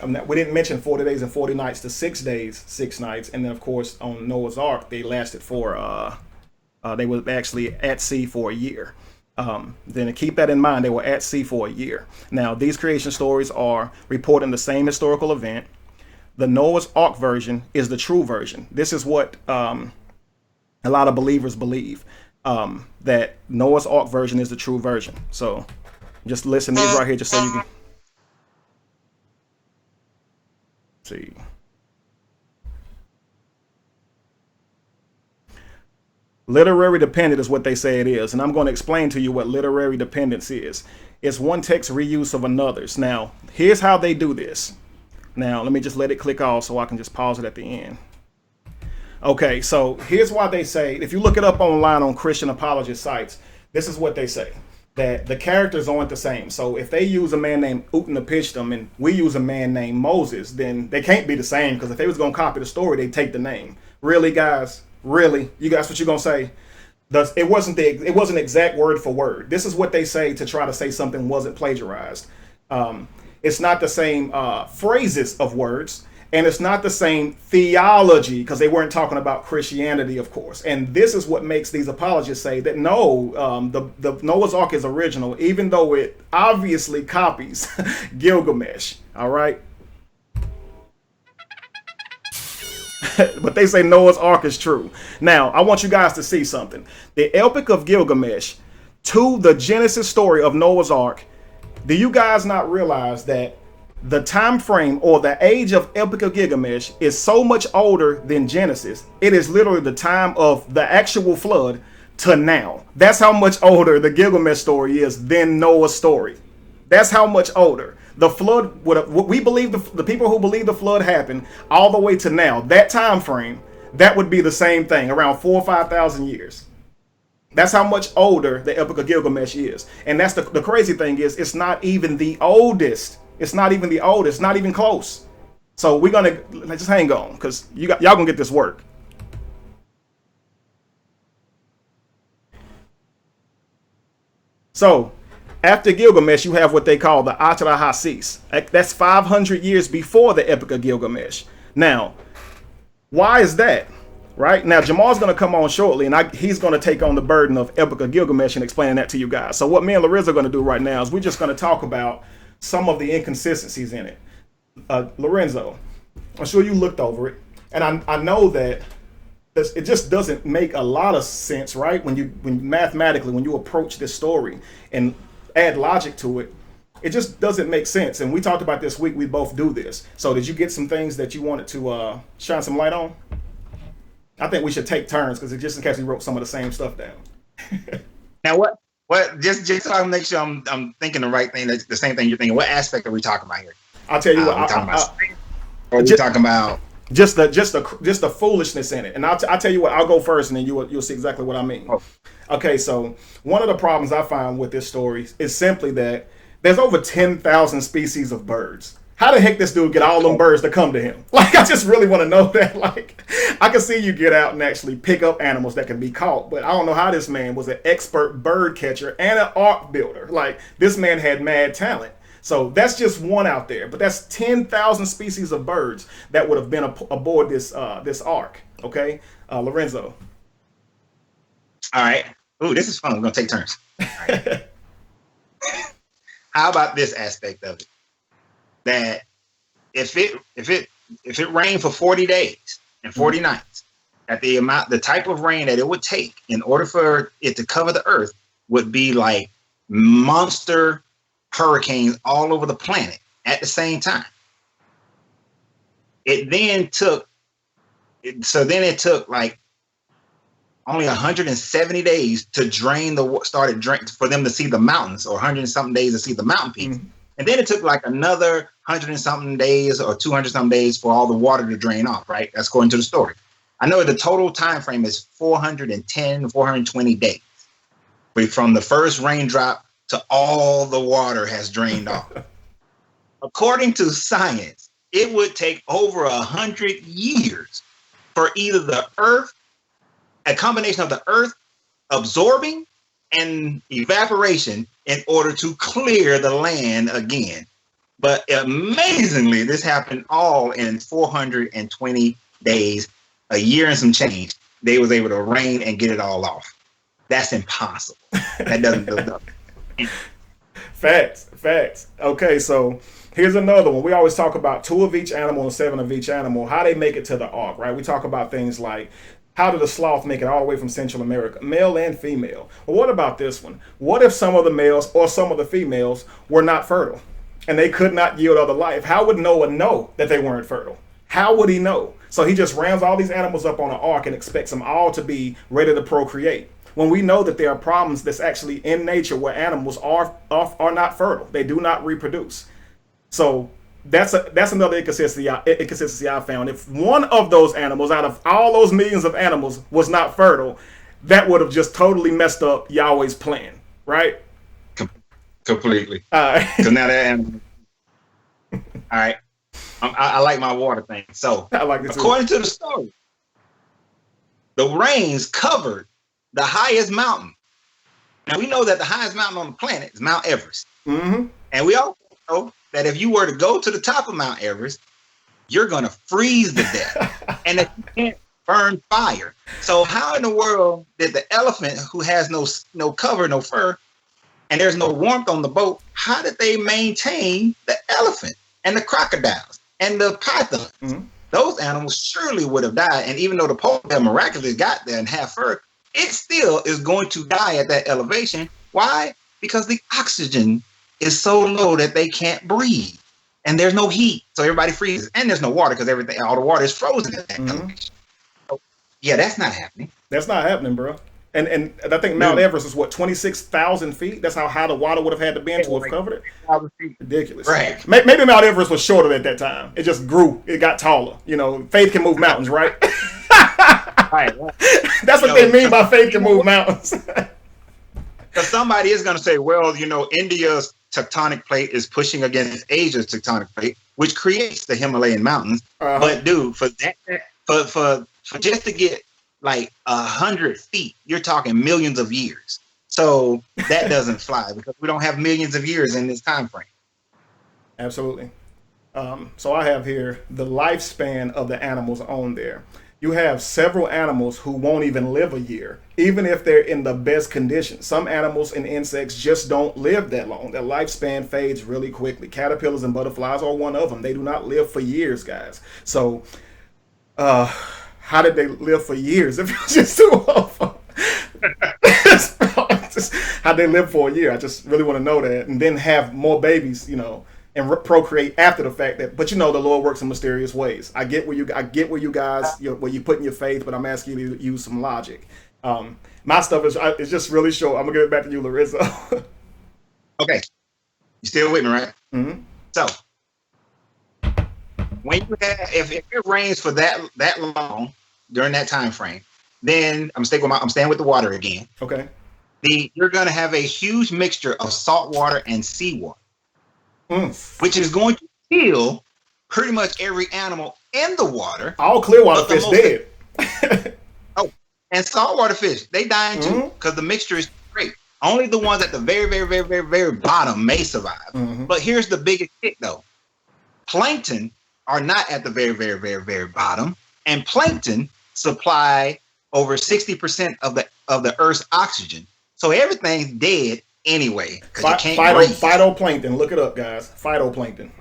We didn't mention 40 days and 40 nights to 6 days, 6 nights. And then, of course, on Noah's Ark, they lasted for, they were actually at sea for a year. Then to keep that in mind, they were at sea for a year. Now, these creation stories are reporting the same historical event. The Noah's Ark version is the true version. This is what a lot of believers believe, that Noah's Ark version is the true version. So just listen to these right here, just so you can see. Literary dependent is what they say it is. And I'm going to explain to you what literary dependence is. It's one text reuse of another's. Now, here's how they do this. Now, let me just let it click off so I can just pause it at the end. Okay, so here's why they say, if you look it up online on Christian apologist sites, this is what they say, that the characters aren't the same. So if they use a man named Utnapishtim and we use a man named Moses, then they can't be the same, because if they was going to copy the story, they'd take the name. Really, guys? Really? You guys, what you gonna say? It wasn't exact word for word. This is what they say to try to say something wasn't plagiarized. It's not the same phrases of words, and it's not the same theology, because they weren't talking about Christianity, of course. And this is what makes these apologists say that no, the Noah's Ark is original, even though it obviously copies Gilgamesh. All right. But they say Noah's Ark is true. Now, I want you guys to see something. The Epic of Gilgamesh to the Genesis story of Noah's Ark. Do you guys not realize that the time frame or the age of Epic of Gilgamesh is so much older than Genesis? It is literally the time of the actual flood to now. That's how much older the Gilgamesh story is than Noah's story. That's how much older. The flood, we believe the people who believe the flood happened all the way to now. That time frame, that would be the same thing, around 4,000 or 5,000 years. That's how much older the Epic of Gilgamesh is. And that's the crazy thing is, it's not even the oldest. It's not even the oldest, not even close. So we're gonna just hang on, because y'all gonna get this work. So after Gilgamesh, you have what they call the Atrahasis. That's 500 years before the Epic of Gilgamesh. Now, why is that? Right? Now, Jamal's going to come on shortly, and he's going to take on the burden of Epic of Gilgamesh and explaining that to you guys. So what me and Lorenzo are going to do right now is we're just going to talk about some of the inconsistencies in it. Lorenzo, I'm sure you looked over it, and I know that it just doesn't make a lot of sense, right? When mathematically, when you approach this story and add logic to it, it just doesn't make sense. And we talked about this week, we both do this. So did you get some things that you wanted to shine some light on? I think we should take turns, because just in case we wrote some of the same stuff down. Now, what? Just so I make sure I'm thinking the right thing, the same thing you're thinking. What aspect are we talking about here? I'll tell you what. We're talking about just the foolishness in it. And I'll tell you what. I'll go first, and then you'll see exactly what I mean. Oh. Okay, so one of the problems I find with this story is simply that there's over 10,000 species of birds. How the heck this dude get all them birds to come to him? Like, I just really want to know that. Like, I can see you get out and actually pick up animals that can be caught, but I don't know how this man was an expert bird catcher and an ark builder. Like, this man had mad talent. So that's just one out there, but that's 10,000 species of birds that would have been aboard this ark. Okay, Lorenzo. All right. Ooh, this is fun. We're gonna take turns. All right. How about this aspect of it? That if it rained for 40 days and 40 nights, that the type of rain that it would take in order for it to cover the earth would be like monster hurricanes all over the planet at the same time. It took like only 170 days to for them to see the mountains, or 100 and something days to see the mountain peaks. Mm-hmm. And then it took like another 100 and something days or 200 something days for all the water to drain off, right? That's according to the story. I know the total time frame is 410, 420 days. But from the first raindrop to all the water has drained off. According to science, it would take over 100 years for either the earth, a combination of the earth absorbing and evaporation, in order to clear the land again. But amazingly, this happened all in 420 days, a year and some change. They was able to rain and get it all off. That's impossible. That doesn't build up. Facts. Okay, so here's another one. We always talk about 2 of each animal and 7 of each animal, how they make it to the ark, right? We talk about things like, how did the sloth make it all the way from Central America, male and female? Well, what about this one? What if some of the males or some of the females were not fertile and they could not yield other life? How would Noah know that they weren't fertile? How would he know? So he just rams all these animals up on an ark and expects them all to be ready to procreate, when we know that there are problems that's actually in nature where animals are not fertile. They do not reproduce. So that's another inconsistency I found. If one of those animals out of all those millions of animals was not fertile, that would have just totally messed up Yahweh's plan, right? Completely. So now that animal. All right. I like my water thing. So I like it too. According to the story, the rains covered the highest mountain. Now we know that the highest mountain on the planet is Mount Everest. Mm-hmm. And we also know that if you were to go to the top of Mount Everest, you're going to freeze to death. And that you can't burn fire. So how in the world did the elephant, who has no cover, no fur, and there's no warmth on the boat, how did they maintain the elephant and the crocodiles and the pythons? Mm-hmm. Those animals surely would have died. And even though the polar bear miraculously got there and have fur, it still is going to die at that elevation. Why? Because the oxygen is so low that they can't breathe. And there's no heat. So everybody freezes. And there's no water because all the water is frozen at that elevation. So, yeah, that's not happening. That's not happening, bro. And I think Mount Everest is what, 26,000 feet? That's how high the water would have had to be to have covered it? Ridiculous. Right. Maybe Mount Everest was shorter at that time. It just grew. It got taller. You know, faith can move mountains, right? Right. That's what they mean by faith can move mountains. Because somebody is going to say, well, India's tectonic plate is pushing against Asia's tectonic plate, which creates the Himalayan mountains. Uh-huh. But dude, for just to get like 100 feet, you're talking millions of years. So that doesn't fly because we don't have millions of years in this time frame. Absolutely. So I have here the lifespan of the animals on there. You have several animals who won't even live a year, even if they're in the best condition. Some animals and insects just don't live that long. Their lifespan fades really quickly. Caterpillars and butterflies are one of them. They do not live for years, guys. So, how did they live for years if it's just too awful? How'd they live for a year? I just really want to know that. And then have more babies, and procreate after the fact that, but the Lord works in mysterious ways. I get where you guys, where you put in your faith, but I'm asking you to use some logic. My stuff is just really short. I'm gonna give it back to you, Larissa. Okay, you still with me, right? Mm-hmm. So when you have, if it rains for that long during that time frame, then I'm staying with the water again. Okay. You're gonna have a huge mixture of salt water and seawater. Which is going to kill pretty much every animal in the water. All clearwater fish dead. And saltwater fish, they dying too because the mixture is great. Only the ones at the very, very, very, very, very bottom may survive. Mm-hmm. But here's the biggest kick, though. Plankton are not at the very, very, very, very bottom, and plankton supply over 60% of the Earth's oxygen. So everything's dead anyway, phytoplankton. Look it up, guys. Phytoplankton.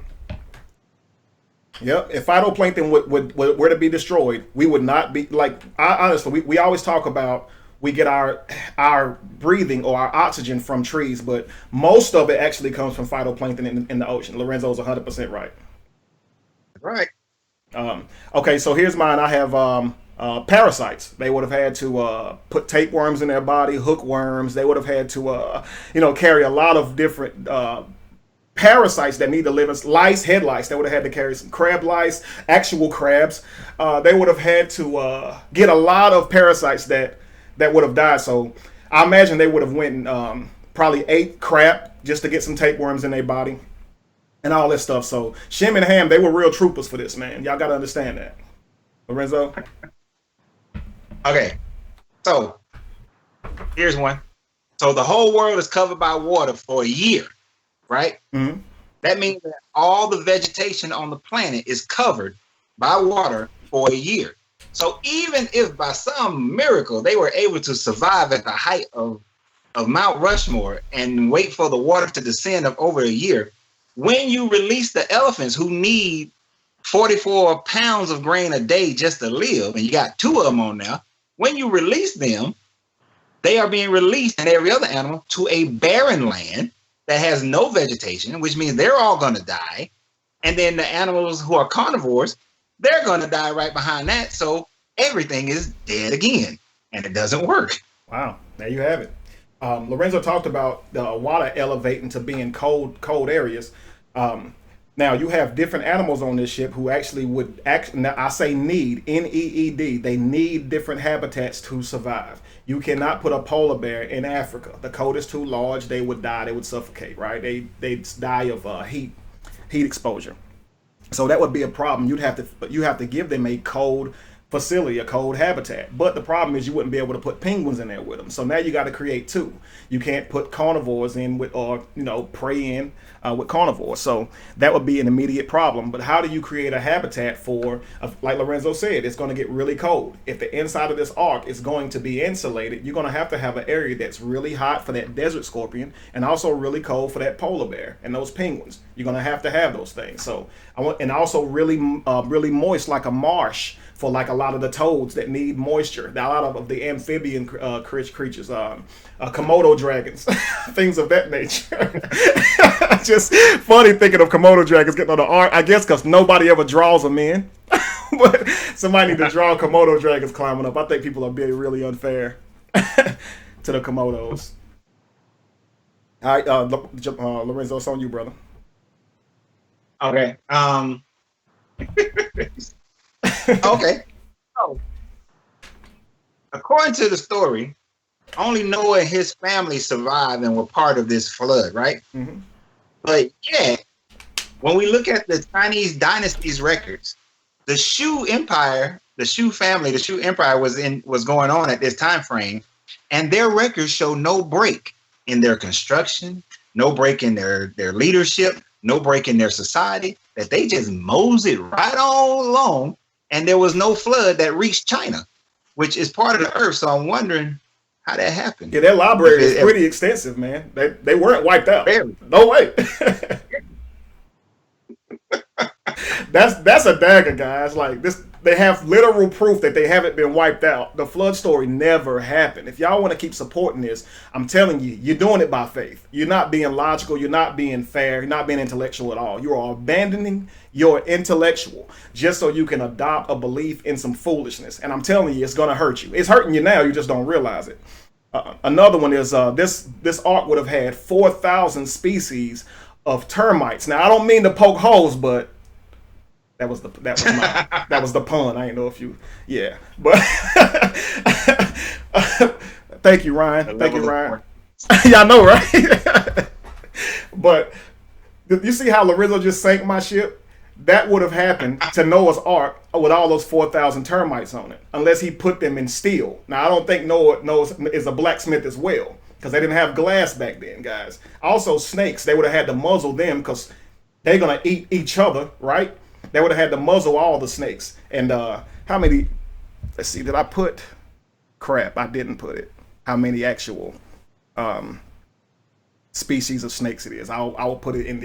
Yep. If phytoplankton were to be destroyed, we would not be honestly. We always talk about we get our breathing or our oxygen from trees, but most of it actually comes from phytoplankton in the ocean. Lorenzo's 100% right. Right. Okay. So here's mine. I have parasites. They would have had to put tapeworms in their body, hookworms. They would have had to, carry a lot of different parasites that need to live. Lice, head lice. They would have had to carry some crab lice, actual crabs. They would have had to get a lot of parasites that would have died. So I imagine they would have went and probably ate crap just to get some tapeworms in their body and all this stuff. So Shem and Ham, they were real troopers for this, man. Y'all got to understand that. Lorenzo? Okay, so here's one. So the whole world is covered by water for a year, right? Mm-hmm. That means that all the vegetation on the planet is covered by water for a year. So even if by some miracle they were able to survive at the height of Mount Rushmore and wait for the water to descend of over a year, when you release the elephants who need 44 pounds of grain a day just to live, and you got 2 of them on now, when you release them, they are being released and every other animal to a barren land that has no vegetation, which means they're all going to die. And then the animals who are carnivores, they're going to die right behind that. So everything is dead again, and it doesn't work. Wow. There you have it. Lorenzo talked about the water elevating to being cold areas. Now, you have different animals on this ship who actually would now I say need, N-E-E-D. They need different habitats to survive. You cannot put a polar bear in Africa. The cold is too large. They would die. They would suffocate, right? They'd die of heat exposure. So that would be a problem. You have to give them a cold facility, a cold habitat. But the problem is you wouldn't be able to put penguins in there with them. So now you got to create two. You can't put carnivores in with, or prey in with carnivores. So that would be an immediate problem. But how do you create a habitat for, like Lorenzo said, it's going to get really cold. If the inside of this ark is going to be insulated, you're going to have an area that's really hot for that desert scorpion and also really cold for that polar bear and those penguins. You're going to have those things. So and also really moist, like a marsh, for like a lot of the toads that need moisture. A lot of the amphibian creatures, Komodo dragons, things of that nature. Just funny thinking of Komodo dragons getting on the ark, I guess because nobody ever draws them in. But somebody need to draw Komodo dragons climbing up. I think people are being really unfair to the Komodos. All right, Lorenzo, it's on you, brother. Okay. Okay. So, according to the story, only Noah and his family survived and were part of this flood, right? Mm-hmm. But yeah, when we look at the Chinese dynasty's records, the Shu Empire, the Shu family, the Shu Empire was going on at this time frame, and their records show no break in their construction, no break in their leadership, no break in their society, that they just moseyed right on along. And there was no flood that reached China, which is part of the earth. So I'm wondering how that happened. Yeah, their library is pretty extensive, man. They weren't wiped out. Barely. No way. That's a dagger, guys. Like this, they have literal proof that they haven't been wiped out. The flood story never happened. If y'all want to keep supporting this, I'm telling you, you're doing it by faith. You're not being logical. You're not being fair. You're not being intellectual at all. You are abandoning your intellectual just so you can adopt a belief in some foolishness. And I'm telling you, it's going to hurt you. It's hurting you now. You just don't realize it. Another one is this ark would have had 4,000 species of termites. Now, I don't mean to poke holes, but that was the pun. I didn't know if you, but thank you, Ryan. Thank you, Ryan. Yeah, I know, right? But you see how Lorenzo just sank my ship? That would have happened to Noah's ark with all those 4,000 termites on it, unless he put them in steel. Now, I don't think Noah is a blacksmith as well, because they didn't have glass back then, guys. Also, snakes, they would have had to muzzle them because they're going to eat each other, right? They would have had to muzzle all the snakes. And how many, let's see, did I put, crap, I didn't put it. How many actual species of snakes it is. I'll put it in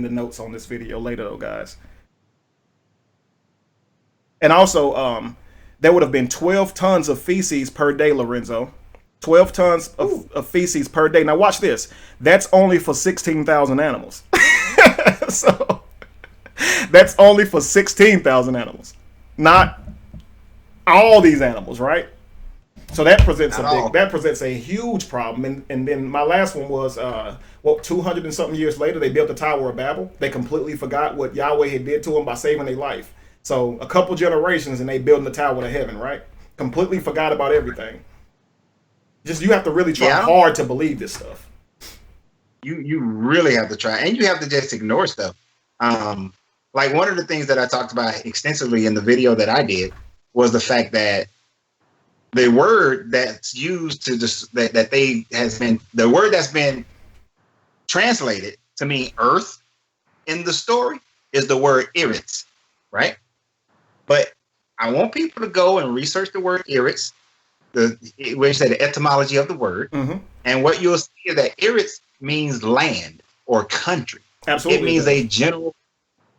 the notes on this video later though, guys. And also, there would have been 12 tons of feces per day, Lorenzo. 12 tons of feces per day. Now watch this. That's only for 16,000 animals. So that's only for 16,000 animals, not all these animals, right? So that presents a huge problem. And then my last one was 200 and something years later, they built the Tower of Babel. They completely forgot what Yahweh had did to them by saving their life. So a couple generations and they building the Tower to heaven, right? Completely forgot about everything. Just you have to really try hard to believe this stuff. You really have to try, and you have to just ignore stuff. Like one of the things that I talked about extensively in the video that I did was the fact that the word that's used to the word that's been translated to mean earth in the story is the word Eretz, right? But I want people to go and research the word Eretz, which is the etymology of the word, and what you'll see is that Eretz means land or country. Absolutely, it means a general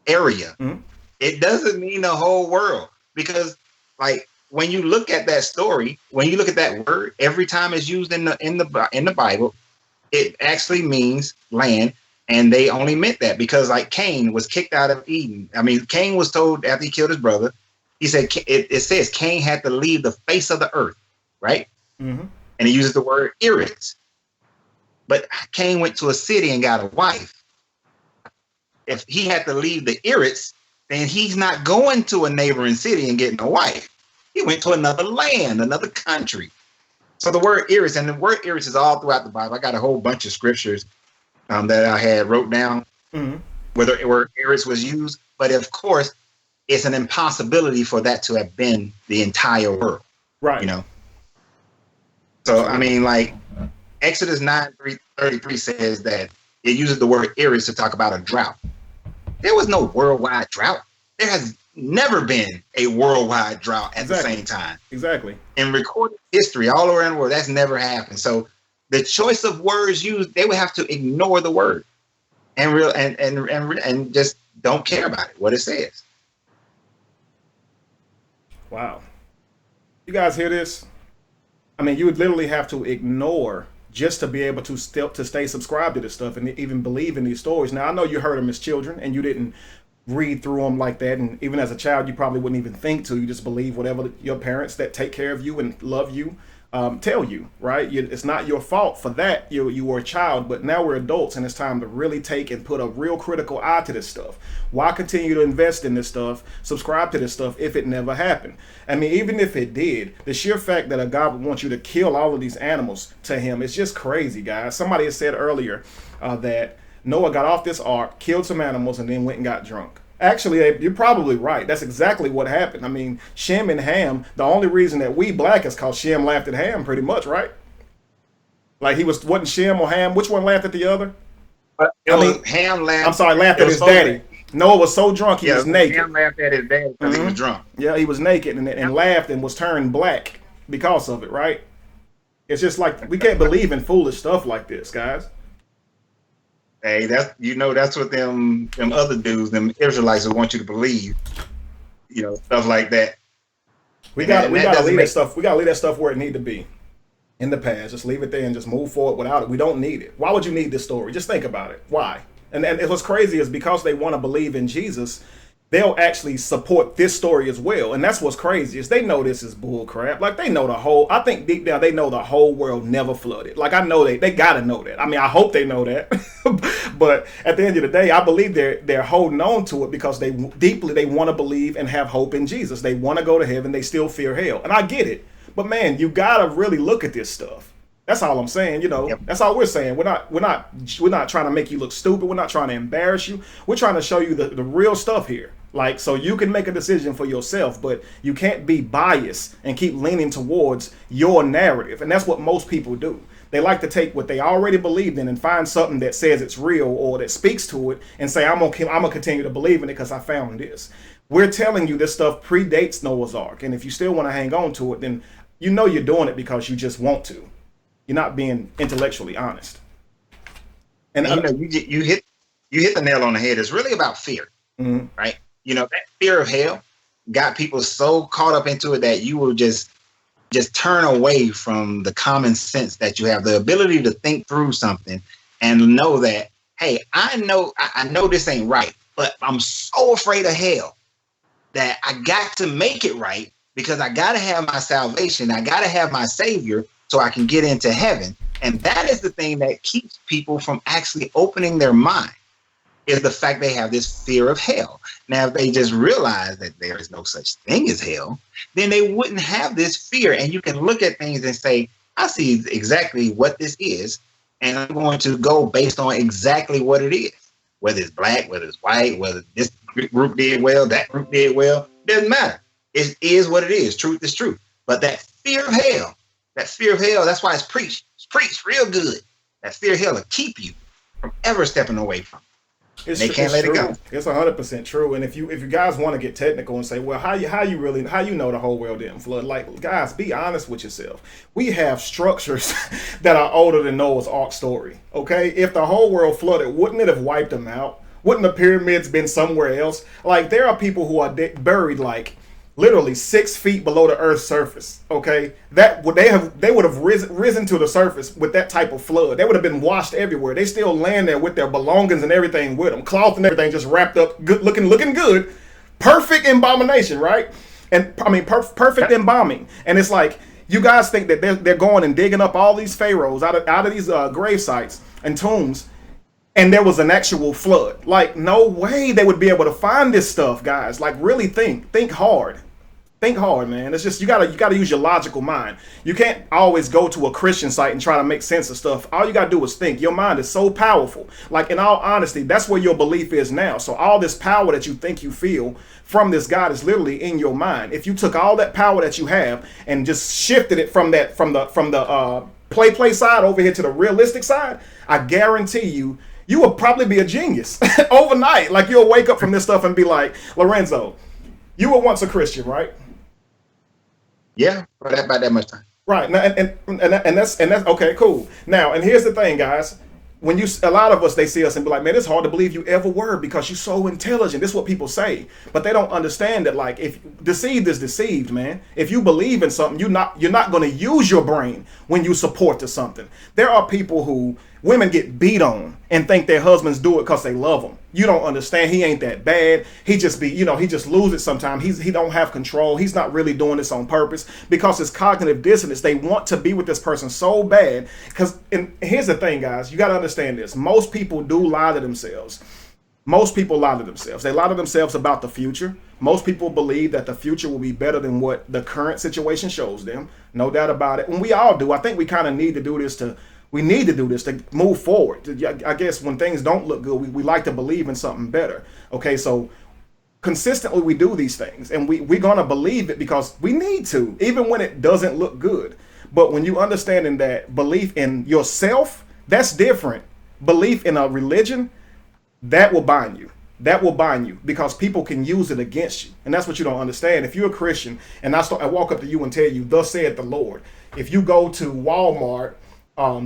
area. It doesn't mean the whole world, because like when you look at that story, when you look at that word, every time it's used in the Bible, it actually means land, and they only meant that because like Cain was kicked out of Eden. I mean, Cain was told after he killed his brother, he said it says Cain had to leave the face of the earth, right? And he uses the word Eretz. But Cain went to a city and got a wife. If he had to leave the Eretz, then he's not going to a neighboring city and getting a wife. He went to another land, another country. So the word Eretz, and the word Eretz is all throughout the Bible. I got a whole bunch of scriptures that I had wrote down where the word Eretz was used. But of course, it's an impossibility for that to have been the entire world. Right. You know. So I mean, like Exodus 9:33 says that it uses the word eris to talk about a drought. There was no worldwide drought. There has never been a worldwide drought at the same time. Exactly. In recorded history, all around the world, that's never happened. So the choice of words used, they would have to ignore the word and just don't care about it, what it says. Wow. You guys hear this? I mean, you would literally have to ignore just to be able to stay subscribed to this stuff and even believe in these stories. Now, I know you heard them as children and you didn't read through them like that, and even as a child you probably wouldn't even think to. You just believe whatever your parents that take care of you and love you tell you, right? It's not your fault for that. You were a child, but now we're adults and it's time to really take and put a real critical eye to this stuff. Why continue to invest in this stuff, subscribe to this stuff if it never happened? I mean, even if it did, the sheer fact that a God would want you to kill all of these animals to him, it's just crazy, guys. Somebody has said earlier that Noah got off this ark, killed some animals, and then went and got drunk. Actually, you're probably right. That's exactly what happened. I mean, Shem and Ham, the only reason that we black is because Shem laughed at Ham, pretty much, right? Like wasn't Shem or Ham? Which one laughed at the other? Ham laughed. I'm sorry, laughed at his daddy. Noah was so drunk he was naked. Ham laughed at his daddy because he was drunk. Yeah, he was naked and laughed and was turned black because of it, right? It's just like, we can't believe in foolish stuff like this, guys. Hey, that's what them other dudes, them Israelites, will want you to believe. Stuff like that. We gotta leave that stuff. We gotta leave that stuff where it need to be, in the past. Just leave it there and just move forward without it. We don't need it. Why would you need this story? Just think about it. Why? And what's crazy is because they want to believe in Jesus, they'll actually support this story as well. And that's what's crazy is they know this is bull crap. Like they know I think deep down they know the whole world never flooded. Like I know they gotta know that. I mean, I hope they know that. But at the end of the day, I believe they're holding on to it because they want to believe and have hope in Jesus. They want to go to heaven. They still fear hell. And I get it. But man, you gotta really look at this stuff. That's all I'm saying, Yep. That's all we're saying. We're not trying to make you look stupid. We're not trying to embarrass you. We're trying to show you the real stuff here. Like, so you can make a decision for yourself, but you can't be biased and keep leaning towards your narrative. And that's what most people do. They like to take what they already believed in and find something that says it's real or that speaks to it and say, I'm gonna continue to believe in it because I found this. We're telling you this stuff predates Noah's Ark. And if you still want to hang on to it, then you're doing it because you just want to. You're not being intellectually honest. And you hit the nail on the head. It's really about fear, right? That fear of hell got people so caught up into it that you will just turn away from the common sense that you have, the ability to think through something and know that, hey, I know this ain't right, but I'm so afraid of hell that I got to make it right because I got to have my salvation. I got to have my savior so I can get into heaven. And that is the thing that keeps people from actually opening their mind, is the fact they have this fear of hell. Now, if they just realize that there is no such thing as hell, then they wouldn't have this fear. And you can look at things and say, I see exactly what this is, and I'm going to go based on exactly what it is. Whether it's black, whether it's white, whether this group did well, that group did well, doesn't matter. It is what it is. Truth is truth. But that fear of hell, that's why it's preached. It's preached real good. That fear of hell will keep you from ever stepping away from it. They can't let it go. It's 100% true. And if you guys want to get technical and say, well, how you know the whole world didn't flood? Like, guys, be honest with yourself. We have structures that are older than Noah's Ark story. Okay, if the whole world flooded, wouldn't it have wiped them out? Wouldn't the pyramids been somewhere else? Like, there are people who are buried like literally 6 feet below the Earth's surface. Okay, they would have risen to the surface with that type of flood. They would have been washed everywhere. They still land there with their belongings and everything with them, cloth and everything, just wrapped up, good looking good, perfect embalmation, right? And I mean, perfect embalming. And it's like, you guys think that they're going and digging up all these pharaohs out of these grave sites and tombs, and there was an actual flood. Like, no way they would be able to find this stuff, guys. Like, really think hard. Think hard, man. It's just you gotta use your logical mind. You can't always go to a Christian site and try to make sense of stuff. All you gotta do is think. Your mind is so powerful. Like, in all honesty, that's where your belief is now. So all this power that you think you feel from this God is literally in your mind. If you took all that power that you have and just shifted it from the play side over here to the realistic side, I guarantee you will probably be a genius overnight. Like, you'll wake up from this stuff and be like, Lorenzo, you were once a Christian, right? Yeah, about that much time. Right. Now, and that's okay, cool. Now, and here's the thing, guys. When a lot of us, they see us and be like, man, it's hard to believe you ever were because you're so intelligent. This is what people say. But they don't understand that, like, if deceived is deceived, man. If you believe in something, you're not going to use your brain when you support to something. There are people who women get beat on and think their husbands do it because they love them. You don't understand. He ain't that bad. He just he just loses it sometimes. He don't have control. He's not really doing this on purpose because it's cognitive dissonance. They want to be with this person so bad. And here's the thing, guys. You got to understand this. Most people do lie to themselves. Most people lie to themselves. They lie to themselves about the future. Most people believe that the future will be better than what the current situation shows them. No doubt about it. And we all do. I think we kind of need to do this to move forward. I guess when things don't look good, we like to believe in something better. Okay, so consistently we do these things, and we're going to believe it because we need to, even when it doesn't look good. But when you understanding that belief in yourself, that's different. Belief in a religion, that will bind you. That will bind you because people can use it against you. And that's what you don't understand. If you're a Christian and I walk up to you and tell you, thus saith the Lord, if you go to Walmart,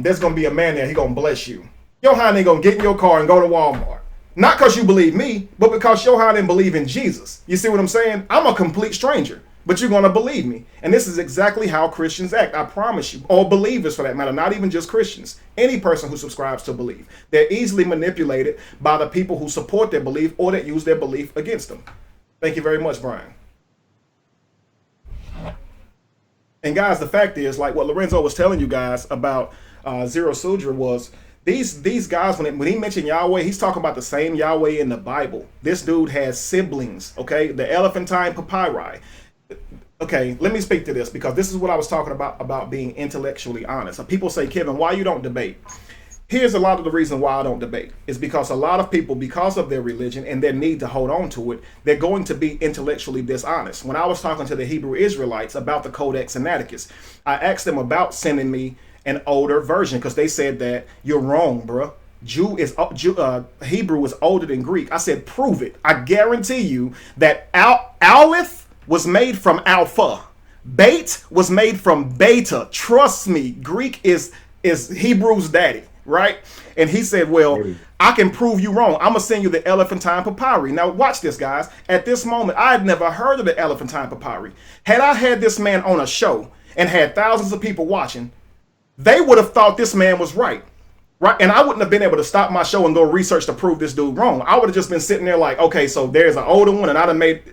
there's going to be a man there. He going to bless you. Your hind ain't going to get in your car and go to Walmart. Not because you believe me, but because your hind didn't believe in Jesus. You see what I'm saying? I'm a complete stranger, but you're going to believe me. And this is exactly how Christians act. I promise you. Or believers, for that matter. Not even just Christians. Any person who subscribes to belief. They're easily manipulated by the people who support their belief or that use their belief against them. Thank you very much, Brian. And guys, the fact is, like what Lorenzo was telling you guys about Zero Sudra was, these guys, when he mentioned Yahweh, he's talking about the same Yahweh in the Bible. This dude has siblings, okay? The elephantine papyri. Okay, let me speak to this because this is what I was talking about being intellectually honest. People say, Kevin, why you don't debate? Here's a lot of the reason why I don't debate. Is because a lot of people, because of their religion and their need to hold on to it, they're going to be intellectually dishonest. When I was talking to the Hebrew Israelites about the Codex Sinaiticus, I asked them about sending me an older version because they said that you're wrong, bro. Hebrew is older than Greek. I said, prove it. I guarantee you that Aleph was made from Alpha. Bait was made from Beta. Trust me, Greek is Hebrew's daddy. Right? And he said, well, I can prove you wrong. I'm going to send you the elephantine papyri. Now, watch this, guys. At this moment, I had never heard of the elephantine papyri. Had I had this man on a show and had thousands of people watching, they would have thought this man was right. Right? And I wouldn't have been able to stop my show and go research to prove this dude wrong. I would have just been sitting there like, okay, so there's an older one and I done made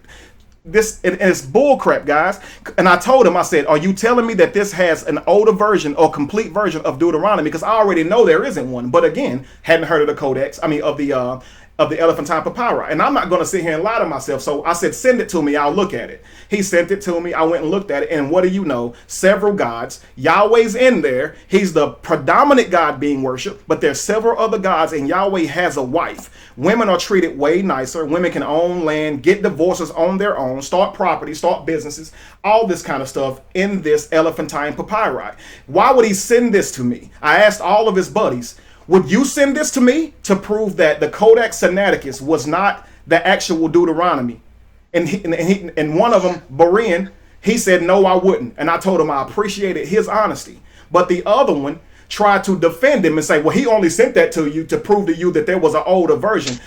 this, and it's bullcrap, guys. And I told him, I said, are you telling me that this has an older version or complete version of Deuteronomy? Because I already know there isn't one. But again, hadn't heard of the Codex, of the elephantine papyri. And I'm not going to sit here and lie to myself. So I said, send it to me. I'll look at it. He sent it to me. I went and looked at it. And what do you know? Several gods. Yahweh's in there. He's the predominant God being worshipped. But there's several other gods. And Yahweh has a wife. Women are treated way nicer. Women can own land, get divorces on their own, start property, start businesses, all this kind of stuff in this elephantine papyri. Why would he send this to me? I asked all of his buddies, would you send this to me to prove that the Codex Sinaiticus was not the actual Deuteronomy? And one of them, Berean, he said, no, I wouldn't. And I told him I appreciated his honesty. But the other one tried to defend him and say, well, he only sent that to you to prove to you that there was an older version.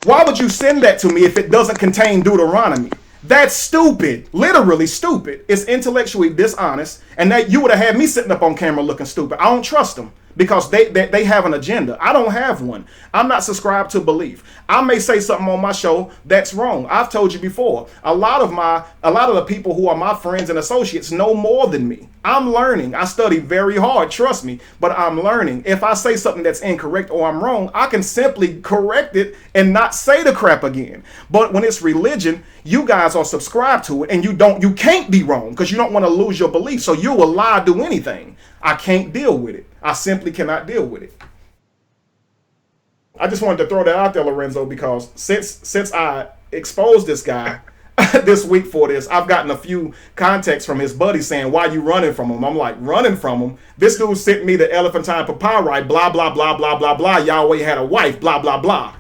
Why would you send that to me if it doesn't contain Deuteronomy? That's stupid. Literally stupid. It's intellectually dishonest. And that you would have had me sitting up on camera looking stupid. I don't trust him because they have an agenda. I don't have one. I'm not subscribed to belief. I may say something on my show that's wrong. I've told you before. A lot of the people who are my friends and associates know more than me. I'm learning. I study very hard, trust me, but I'm learning. If I say something that's incorrect or I'm wrong, I can simply correct it and not say the crap again. But when it's religion, you guys are subscribed to it, and you can't be wrong because you don't want to lose your belief. So you will lie, do anything. I can't deal with it. I simply cannot deal with it. I just wanted to throw that out there, Lorenzo, because since I exposed this guy this week for this, I've gotten a few contacts from his buddies saying, why you running from him? I'm like, running from him? This dude sent me the elephantine papyri, blah, blah, blah, blah, blah, blah. Yahweh had a wife, blah, blah, blah.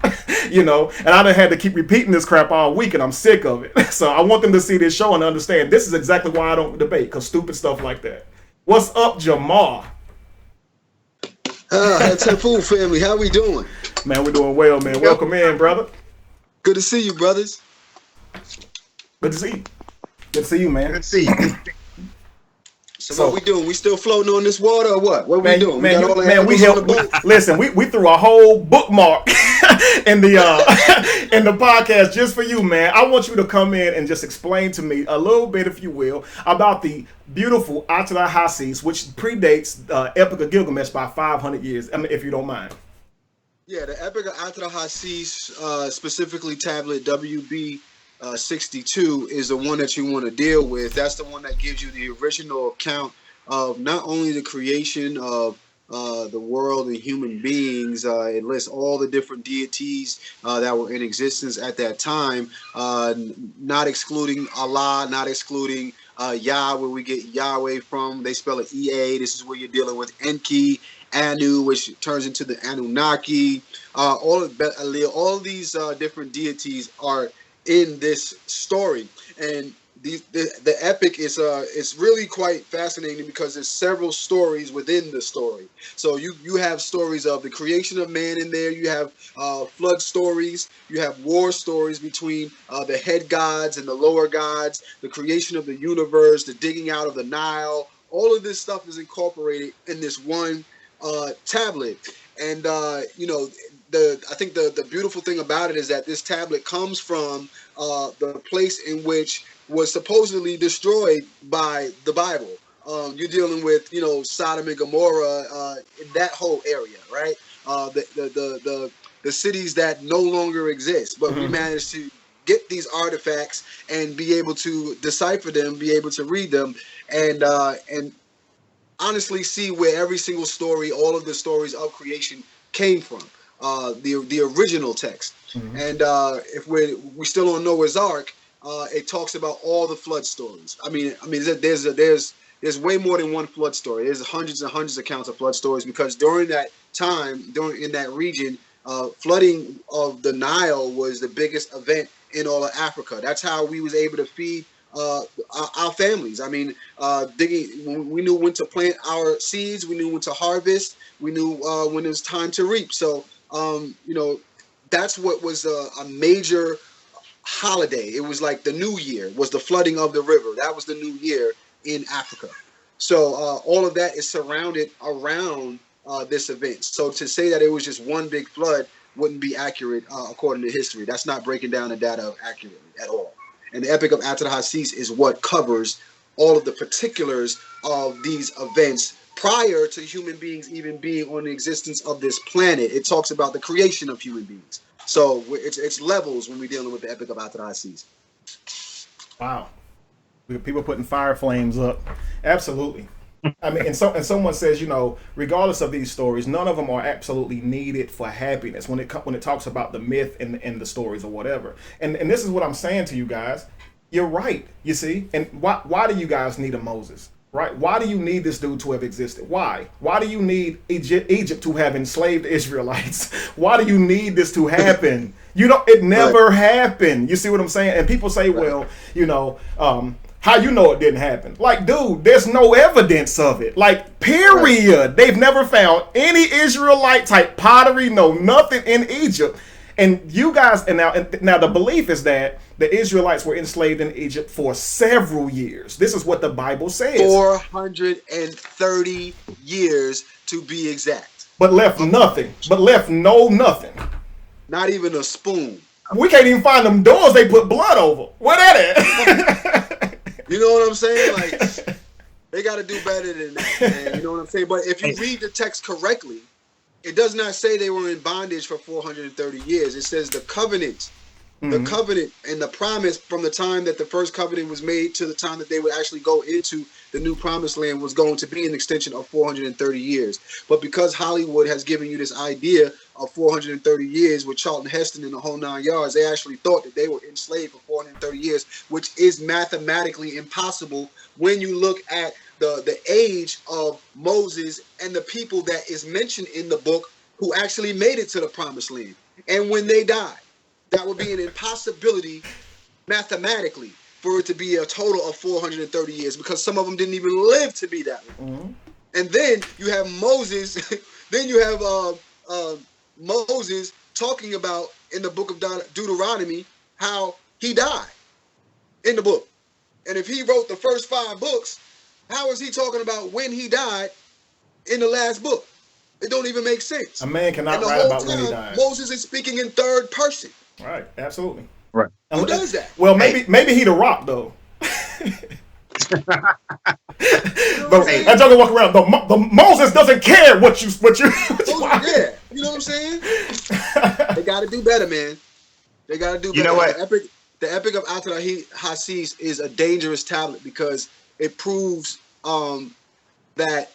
You know, and I done had to keep repeating this crap all week, and I'm sick of it. So I want them to see this show and understand this is exactly why I don't debate, because stupid stuff like that. What's up, Jamar? That's a fool family. How we doing? Man, we're doing well, man. Welcome in, brother. Good to see you, brothers. Good to see you. Good to see you, man. Good to see you. So what we doing? We still floating on this water or what? What we doing? Man, we helped. Listen, we threw a whole bookmark in the podcast just for you, man. I want you to come in and just explain to me a little bit, if you will, about the beautiful Atrahasis, which predates Epic of Gilgamesh by 500 years. I mean, if you don't mind. Yeah, the Epic of Atrahasis, specifically tablet WB 62 is the one that you want to deal with. That's the one that gives you the original account of not only the creation of the world and human beings. It lists all the different deities that were in existence at that time, not excluding Allah, not excluding Yah, where we get Yahweh from. They spell it EA. This is where you're dealing with Enki, Anu, which turns into the Anunnaki. All of these different deities are in this story, and the epic is it's really quite fascinating because there's several stories within the story. So you have stories of the creation of man in there. You have flood stories. You have war stories between the head gods and the lower gods. The creation of the universe, the digging out of the Nile. All of this stuff is incorporated in this one tablet, and I think the beautiful thing about it is that this tablet comes from the place in which was supposedly destroyed by the Bible. You're dealing with, Sodom and Gomorrah, in that whole area, right? The cities that no longer exist, but we managed to get these artifacts and be able to decipher them, be able to read them, and honestly see where every single story, all of the stories of creation came from. The original text. And if we're still on Noah's Ark, it talks about all the flood stories. I mean, there's way more than one flood story. There's hundreds and hundreds of accounts of flood stories, because during that time, in that region, flooding of the Nile was the biggest event in all of Africa. That's how we was able to feed our families. I mean, digging. We knew when to plant our seeds. We knew when to harvest. We knew when it was time to reap. So, that's what was a major holiday. It was like the New Year was the flooding of the river. That was the New Year in Africa. So all of that is surrounded around this event. So to say that it was just one big flood wouldn't be accurate according to history. That's not breaking down the data accurately at all. And the Epic of Atrahasis is what covers all of the particulars of these events prior to human beings even being on the existence of this planet. It talks about the creation of human beings. So it's levels when we're dealing with the Epic of Atrahasis. Wow. People putting fire flames up. Absolutely. I mean, and someone says, regardless of these stories, none of them are absolutely needed for happiness when it talks about the myth and the stories or whatever. And this is what I'm saying to you guys. You're right, you see? And why do you guys need a Moses? Right? Why do you need this dude to have existed? Why? Why do you need Egypt to have enslaved Israelites? Why do you need this to happen? It never happened. You see what I'm saying? And people say, well, how you know it didn't happen? Like, dude, there's no evidence of it. Like, period. They've never found any Israelite type pottery, no nothing in Egypt. And you guys, and now the belief is that the Israelites were enslaved in Egypt for several years. This is what the Bible says. 430 years to be exact. But left nothing. But left nothing. Not even a spoon. We can't even find them doors they put blood over. Where that at? You know what I'm saying? Like, they got to do better than that, man. You know what I'm saying? But if you read the text correctly, it does not say they were in bondage for 430 years. It says the covenant and the promise from the time that the first covenant was made to the time that they would actually go into the new promised land was going to be an extension of 430 years. But because Hollywood has given you this idea of 430 years with Charlton Heston and the whole 9 yards, they actually thought that they were enslaved for 430 years, which is mathematically impossible when you look at the age of Moses and the people that is mentioned in the book who actually made it to the promised land. And when they died, that would be an impossibility mathematically for it to be a total of 430 years, because some of them didn't even live to be that long. And then you have Moses, then you have Moses talking about in the book of Deuteronomy how he died in the book. And if he wrote the first 5 books, how is he talking about when he died in the last book? It don't even make sense. A man cannot write about when he died. Moses is speaking in third person. Right, absolutely. Right. Who does that? Well, maybe he the Rock though. That joker walk around. The Moses doesn't care what you. Yeah, you know what I'm saying? They got to do better, man. They got to do better. You know what? The Epic of Atrahasis is a dangerous tablet because it proves that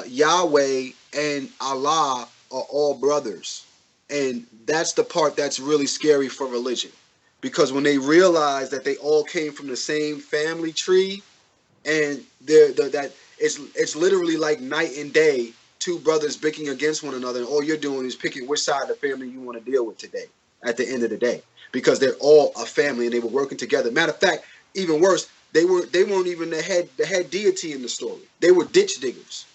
Yahweh and Allah are all brothers. And that's the part that's really scary for religion, because when they realize that they all came from the same family tree, and that it's literally like night and day, 2 brothers bickering against one another, and all you're doing is picking which side of the family you want to deal with today at the end of the day, because they're all a family and they were working together. Matter of fact, even worse, they weren't even the head deity in the story. They were ditch diggers.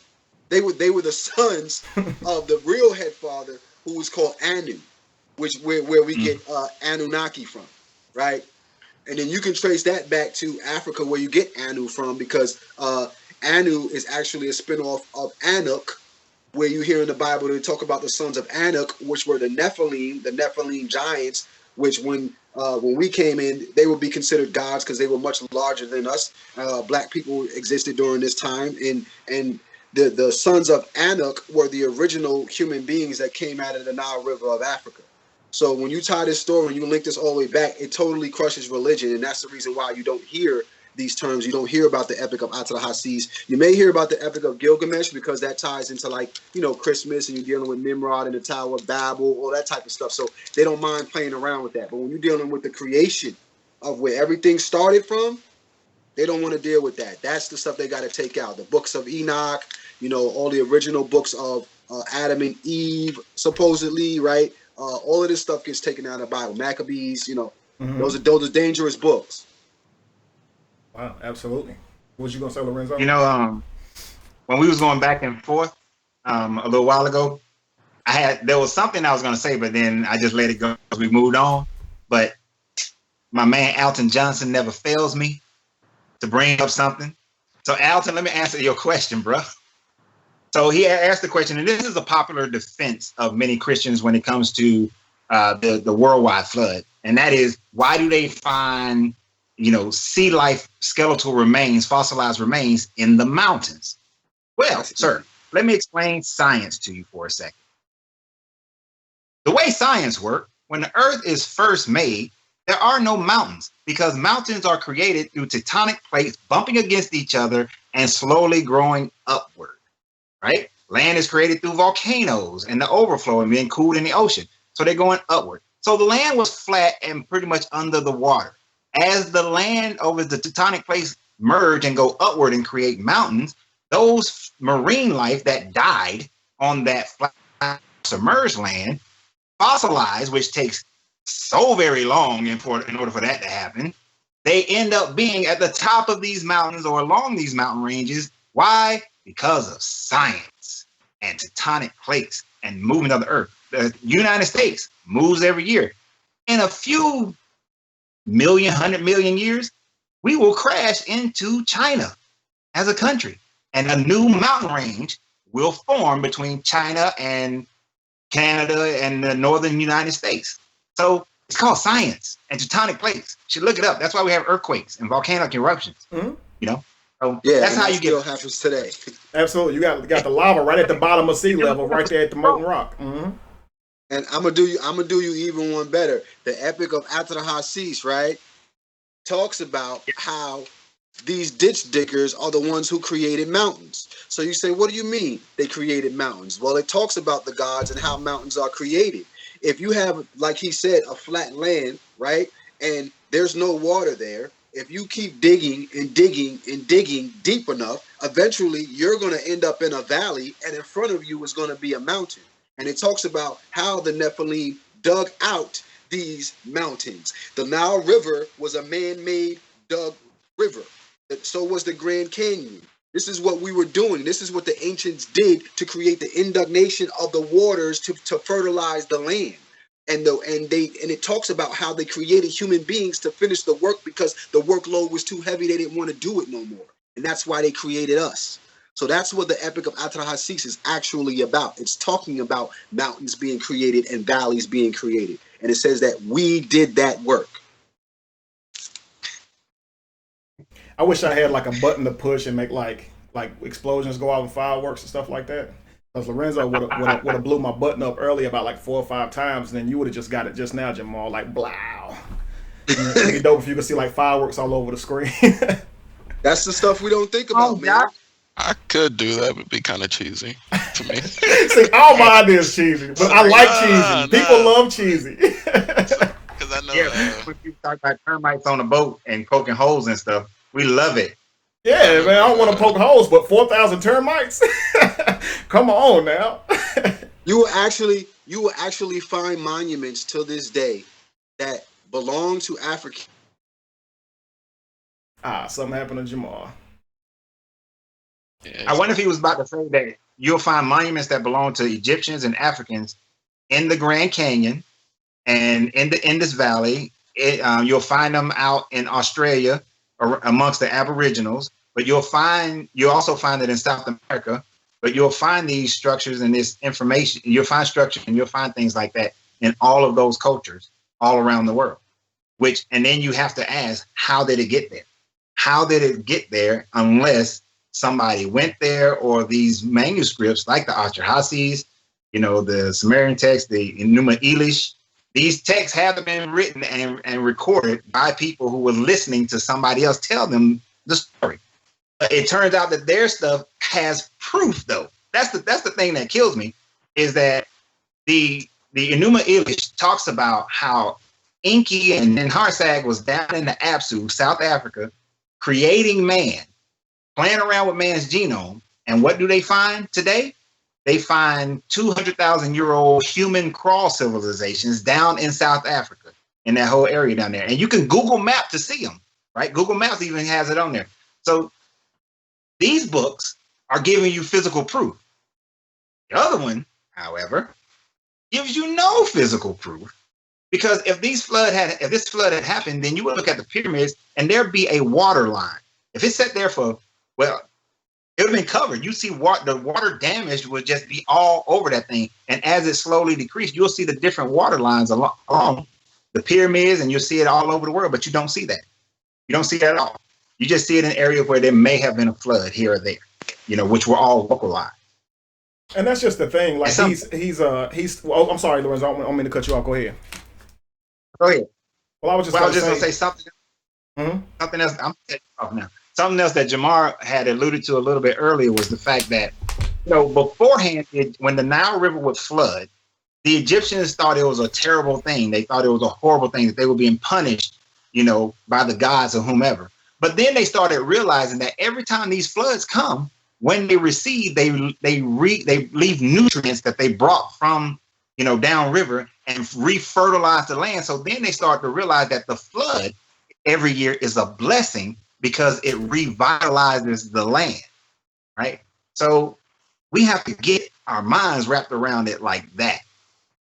They were the sons of the real head father, who was called Anu, where we get Anunnaki from, right? And then you can trace that back to Africa, where you get Anu from, because Anu is actually a spinoff of Anak, where you hear in the Bible they talk about the sons of Anak, which were the Nephilim giants, which when we came in, they would be considered gods because they were much larger than us. Black people existed during this time, and the sons of Anak were the original human beings that came out of the Nile River of Africa. So when you tie this story and you link this all the way back, it totally crushes religion, and that's the reason why you don't hear these terms. You don't hear about the Epic of Atrahasis. You may hear about the Epic of Gilgamesh because that ties into, like, Christmas, and you're dealing with Nimrod and the Tower of Babel, all that type of stuff. So they don't mind playing around with that. But when you're dealing with the creation of where everything started from, they don't want to deal with that. That's the stuff they got to take out. The books of Enoch, all the original books of Adam and Eve, supposedly, right? All of this stuff gets taken out of the Bible. Maccabees, those are dangerous books. Wow, absolutely. What was you gonna say, Lorenzo? When we was going back and forth a little while ago, there was something I was gonna say, but then I just let it go as we moved on. But my man Alton Johnson never fails me to bring up something. So Alton, let me answer your question, bro. So he asked the question, and this is a popular defense of many Christians when it comes to the worldwide flood, and that is, why do they find sea life skeletal remains, fossilized remains in the mountains? Well, sir, let me explain science to you for a second. The way science works, when the earth is first made, there are no mountains, because mountains are created through tectonic plates bumping against each other and slowly growing upward, right? Land is created through volcanoes and the overflow and being cooled in the ocean. So they're going upward. So the land was flat and pretty much under the water. As the land over the tectonic plates merge and go upward and create mountains, those marine life that died on that flat submerged land fossilized, which takes so very long in order for that to happen. They end up being at the top of these mountains or along these mountain ranges. Why? Because of science and tectonic plates and movement of the earth. the United States moves every year. In a few million, 100 million years, we will crash into China as a country. And a new mountain range will form between China and Canada and the northern United States. So it's called science and tectonic plates. You should look it up. That's why we have earthquakes and volcanic eruptions. Mm-hmm. You know? So Yeah, that's how that you still get happens today. Absolutely. You got the lava right at the bottom of sea level, right there at the molten rock. Mm-hmm. And I'm gonna do you even one better. The Epic of Atrahasis, right, talks about how these ditch diggers are the ones who created mountains. So you say, what do you mean they created mountains? Well, it talks about the gods and how mountains are created. If you have, like he said, a flat land, right, and there's no water there, if you keep digging and digging and digging deep enough, eventually you're going to end up in a valley, and in front of you is going to be a mountain. And it talks about how the Nephilim dug out these mountains. The Nile River was a man-made dug river. So was the Grand Canyon. This is what we were doing. This is what the ancients did to create the indignation of the waters to fertilize the land. And it talks about how they created human beings to finish the work because the workload was too heavy. They didn't want to do it no more. And that's why they created us. So that's what the Epic of Atrahasis is actually about. It's talking about mountains being created and valleys being created. And it says that we did that work. I wish I had like a button to push and make like explosions go off and fireworks and stuff like that. Because Lorenzo would have blew my button up early about like 4 or 5 times, and then you would have just got it just now, Jamal. Like blow. It'd be dope if you could see like fireworks all over the screen. That's the stuff we don't think about, man. I could do that, but it'd be kind of cheesy to me. See, all my ideas cheesy, but I like cheesy. People love cheesy. Because I know. When you talk about termites on a boat and poking holes and stuff, we love it. Yeah, man, I don't want to poke holes, but 4,000 termites? Come on now. You will actually find monuments to this day that belong to Africa. Something happened to Jamal. Yeah, I wonder if he was about to say that you'll find monuments that belong to Egyptians and Africans in the Grand Canyon and in the Indus Valley. You'll find them out in Australia or amongst the Aboriginals, but you'll also find it in South America. But you'll find these structures and this information. You'll find structure and you'll find things like that in all of those cultures all around the world. And then you have to ask, how did it get there? How did it get there unless somebody went there, or these manuscripts like the Atrahasis, the Sumerian text, the Enuma Elish, these texts have been written and recorded by people who were listening to somebody else tell them the story. But it turns out that their stuff has proof, though. That's the thing that kills me, is that the Enuma Elish talks about how Enki and Harsag was down in the Apsu, South Africa, creating man, playing around with man's genome. And what do they find today? They find 200,000-year-old human crawl civilizations down in South Africa, in that whole area down there. And you can Google Map to see them, right? Google Maps even has it on there. So these books are giving you physical proof. The other one, however, gives you no physical proof, because if this flood had happened, then you would look at the pyramids and there'd be a water line. If it sat there it would have been covered. You see the water damage would just be all over that thing. And as it slowly decreased, you'll see the different water lines along the pyramids, and you'll see it all over the world, but you don't see that. You don't see that at all. You just see it in areas where there may have been a flood here or there, which were all localized. And that's just the thing. Like he's well, I'm sorry, Lorenzo, I don't mean to cut you off. Go ahead. Go ahead. Well, I was just going to say something. Mm-hmm. Something else. I'm taking off now. Something else that Jamar had alluded to a little bit earlier was the fact that, beforehand, when the Nile River would flood, the Egyptians thought it was a terrible thing. They thought it was a horrible thing, that they were being punished, by the gods or whomever. But then they started realizing that every time these floods come, when they recede, they leave nutrients that they brought from, downriver and refertilize the land. So then they start to realize that the flood every year is a blessing, because it revitalizes the land, right? So we have to get our minds wrapped around it like that.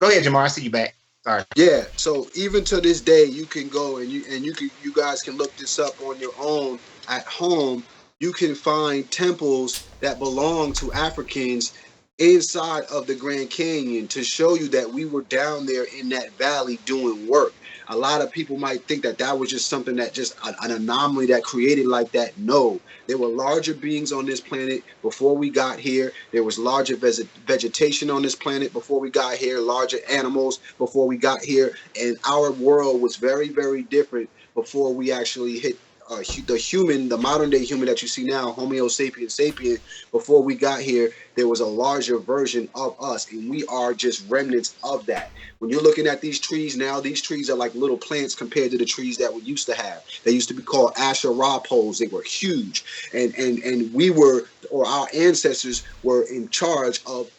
Go ahead, Jamar. I see you back. Sorry. Yeah, so even to this day, you can go and you guys can look this up on your own at home. You can find temples that belong to Africans inside of the Grand Canyon to show you that we were down there in that valley doing work. A lot of people might think that that was just something that just an anomaly that created like that. No, there were larger beings on this planet before we got here. There was larger vegetation on this planet before we got here, larger animals before we got here. And our world was very, very different before we actually hit the modern day human that you see now, Homo sapiens sapien. Before we got here, there was a larger version of us, and we are just remnants of that. When you're looking at these trees now, these trees are like little plants compared to the trees that we used to have. They used to be called Asherah poles. They were huge, and we were, or our ancestors were in charge of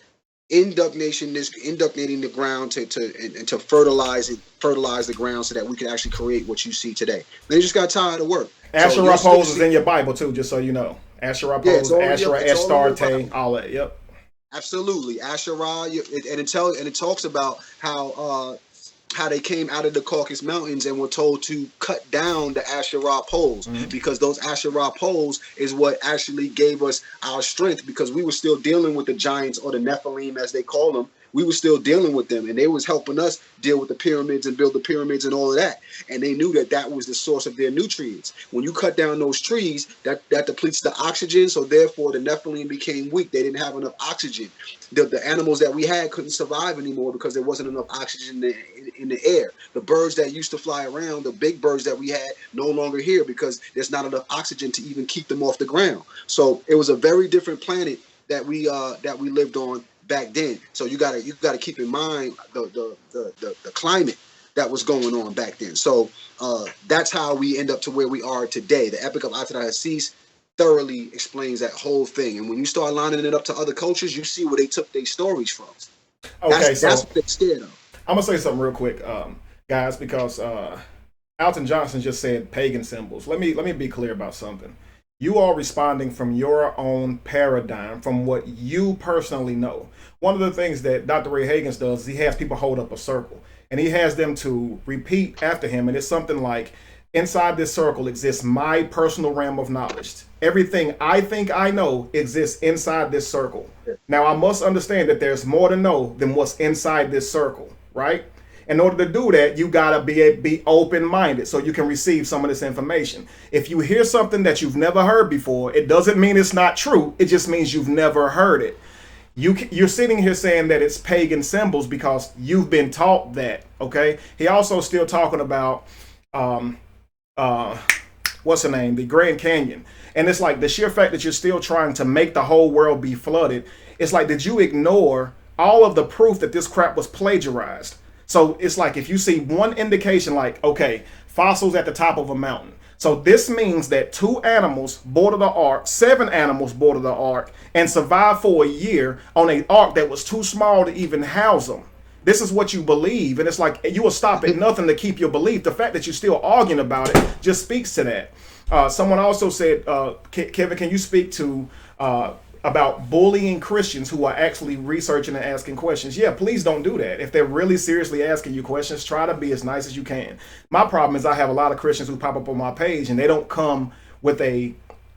indoctrinating the ground to fertilize the ground so that we could actually create what you see today. They just got tired of work. Asherah poles is in your Bible too, just so you know. Asherah poles, Asherah, Astarte, all that. Yep. Absolutely, Asherah, and it talks about how they came out of the Caucasus Mountains and were told to cut down the Asherah poles, because those Asherah poles is what actually gave us our strength, because we were still dealing with the giants, or the Nephilim as they call them. We were still dealing with them, and they was helping us deal with the pyramids and build the pyramids and all of that. And they knew that that was the source of their nutrients. When you cut down those trees, that depletes the oxygen, so therefore the Nephilim became weak. They didn't have enough oxygen. The animals that we had couldn't survive anymore because there wasn't enough oxygen in the air. The birds that used to fly around, the big birds that we had, no longer here because there's not enough oxygen to even keep them off the ground. So it was a very different planet that we lived on back then. So you gotta keep in mind the climate that was going on back then. So that's how we end up to where we are today. The Epic of Atrahasis thoroughly explains that whole thing. And when you start lining it up to other cultures, you see where they took their stories from. Okay, that's what they're scared of. I'm gonna say something real quick, guys, because Alton Johnson just said pagan symbols. Let me be clear about something. You are responding from your own paradigm, from what you personally know. One of the things that Dr. Ray Hagins does is he has people hold up a circle, and he has them to repeat after him, and it's something like, inside this circle exists my personal realm of knowledge. Everything I think I know exists inside this circle. Now, I must understand that there's more to know than what's inside this circle, right? In order to do that, you gotta be open-minded so you can receive some of this information. If you hear something that you've never heard before, it doesn't mean it's not true. It just means you've never heard it. You're sitting here saying that it's pagan symbols because you've been taught that. Okay. He also still talking about what's the name? The Grand Canyon. And it's like the sheer fact that you're still trying to make the whole world be flooded. It's like, did you ignore all of the proof that this crap was plagiarized? So it's like, if you see one indication, like, okay, fossils at the top of a mountain. So this means that 2 animals boarded the ark, 7 animals boarded the ark, and survived for a year on an ark that was too small to even house them. This is what you believe. And it's like, you will stop at nothing to keep your belief. The fact that you're still arguing about it just speaks to that. Someone also said, Kevin, can you speak to about bullying Christians who are actually researching and asking questions? Yeah, please don't do that. If they're really seriously asking you questions, try to be as nice as you can. My problem is I have a lot of Christians who pop up on my page and they don't come with a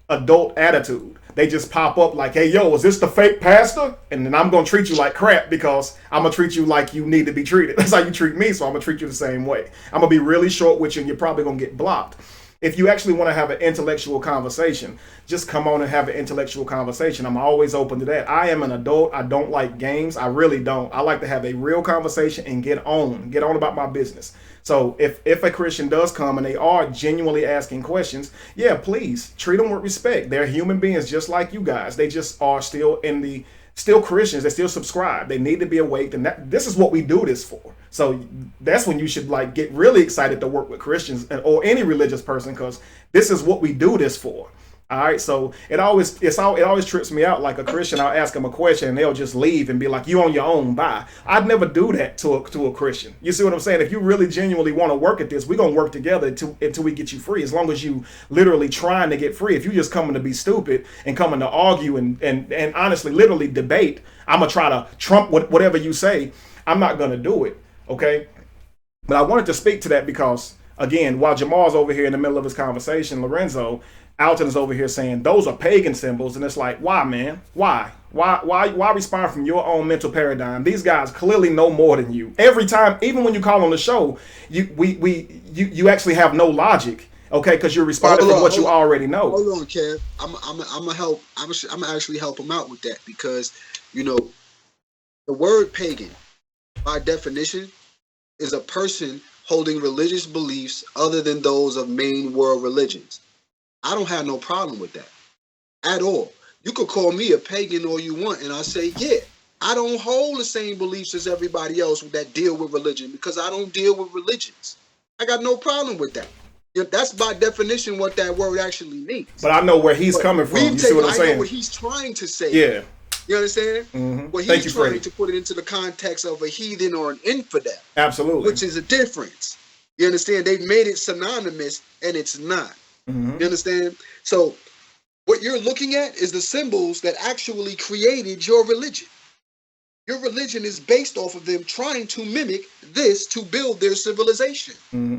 adult attitude. They just pop up like, hey, yo, is this the fake pastor? And then I'm going to treat you like crap because I'm going to treat you like you need to be treated. That's how you treat me, so I'm going to treat you the same way. I'm going to be really short with you and you're probably going to get blocked. If you actually want to have an intellectual conversation, just come on and have an intellectual conversation. I'm always open to that. I am an adult. I don't like games. I really don't. I like to have a real conversation and get on about my business. So if a Christian does come and they are genuinely asking questions, yeah, please treat them with respect. They're human beings just like you guys. They just are still Christians. They still subscribe. They need to be awake. And this is what we do this for. So that's when you should like get really excited to work with Christians or any religious person, because this is what we do this for. All right. So it always trips me out. Like a Christian, I'll ask them a question and they'll just leave and be like, you on your own, bye. I'd never do that to a Christian. You see what I'm saying? If you really genuinely want to work at this, we're going to work together until we get you free, as long as you literally trying to get free. If you just coming to be stupid and coming to argue and honestly, literally debate, I'm going to try to trump whatever you say. I'm not going to do it. Okay. But I wanted to speak to that because, again, while Jamal's over here in the middle of his conversation, Lorenzo, Alton is over here saying those are pagan symbols. And it's like, why, man? Why? Why respond from your own mental paradigm? These guys clearly know more than you. Every time, even when you call on the show, you actually have no logic. Okay, because you're responding from what you already know. Hold on, Kev. I'm gonna help. I'm gonna actually help him out with that because, the word pagan, by definition, is a person holding religious beliefs other than those of main world religions. I don't have no problem with that at all. You could call me a pagan all you want, and I say, yeah, I don't hold the same beliefs as everybody else that deal with religion because I don't deal with religions. I got no problem with that. That's by definition what that word actually means. But I know where he's coming from. You see what I'm saying? I know what he's trying to say. Yeah. You understand? Mm-hmm. Well, he's trying to put it into the context of a heathen or an infidel. Absolutely. Which is a difference. You understand? They've made it synonymous, and it's not. Mm-hmm. You understand? So what you're looking at is the symbols that actually created your religion. Your religion is based off of them trying to mimic this to build their civilization. Mm-hmm.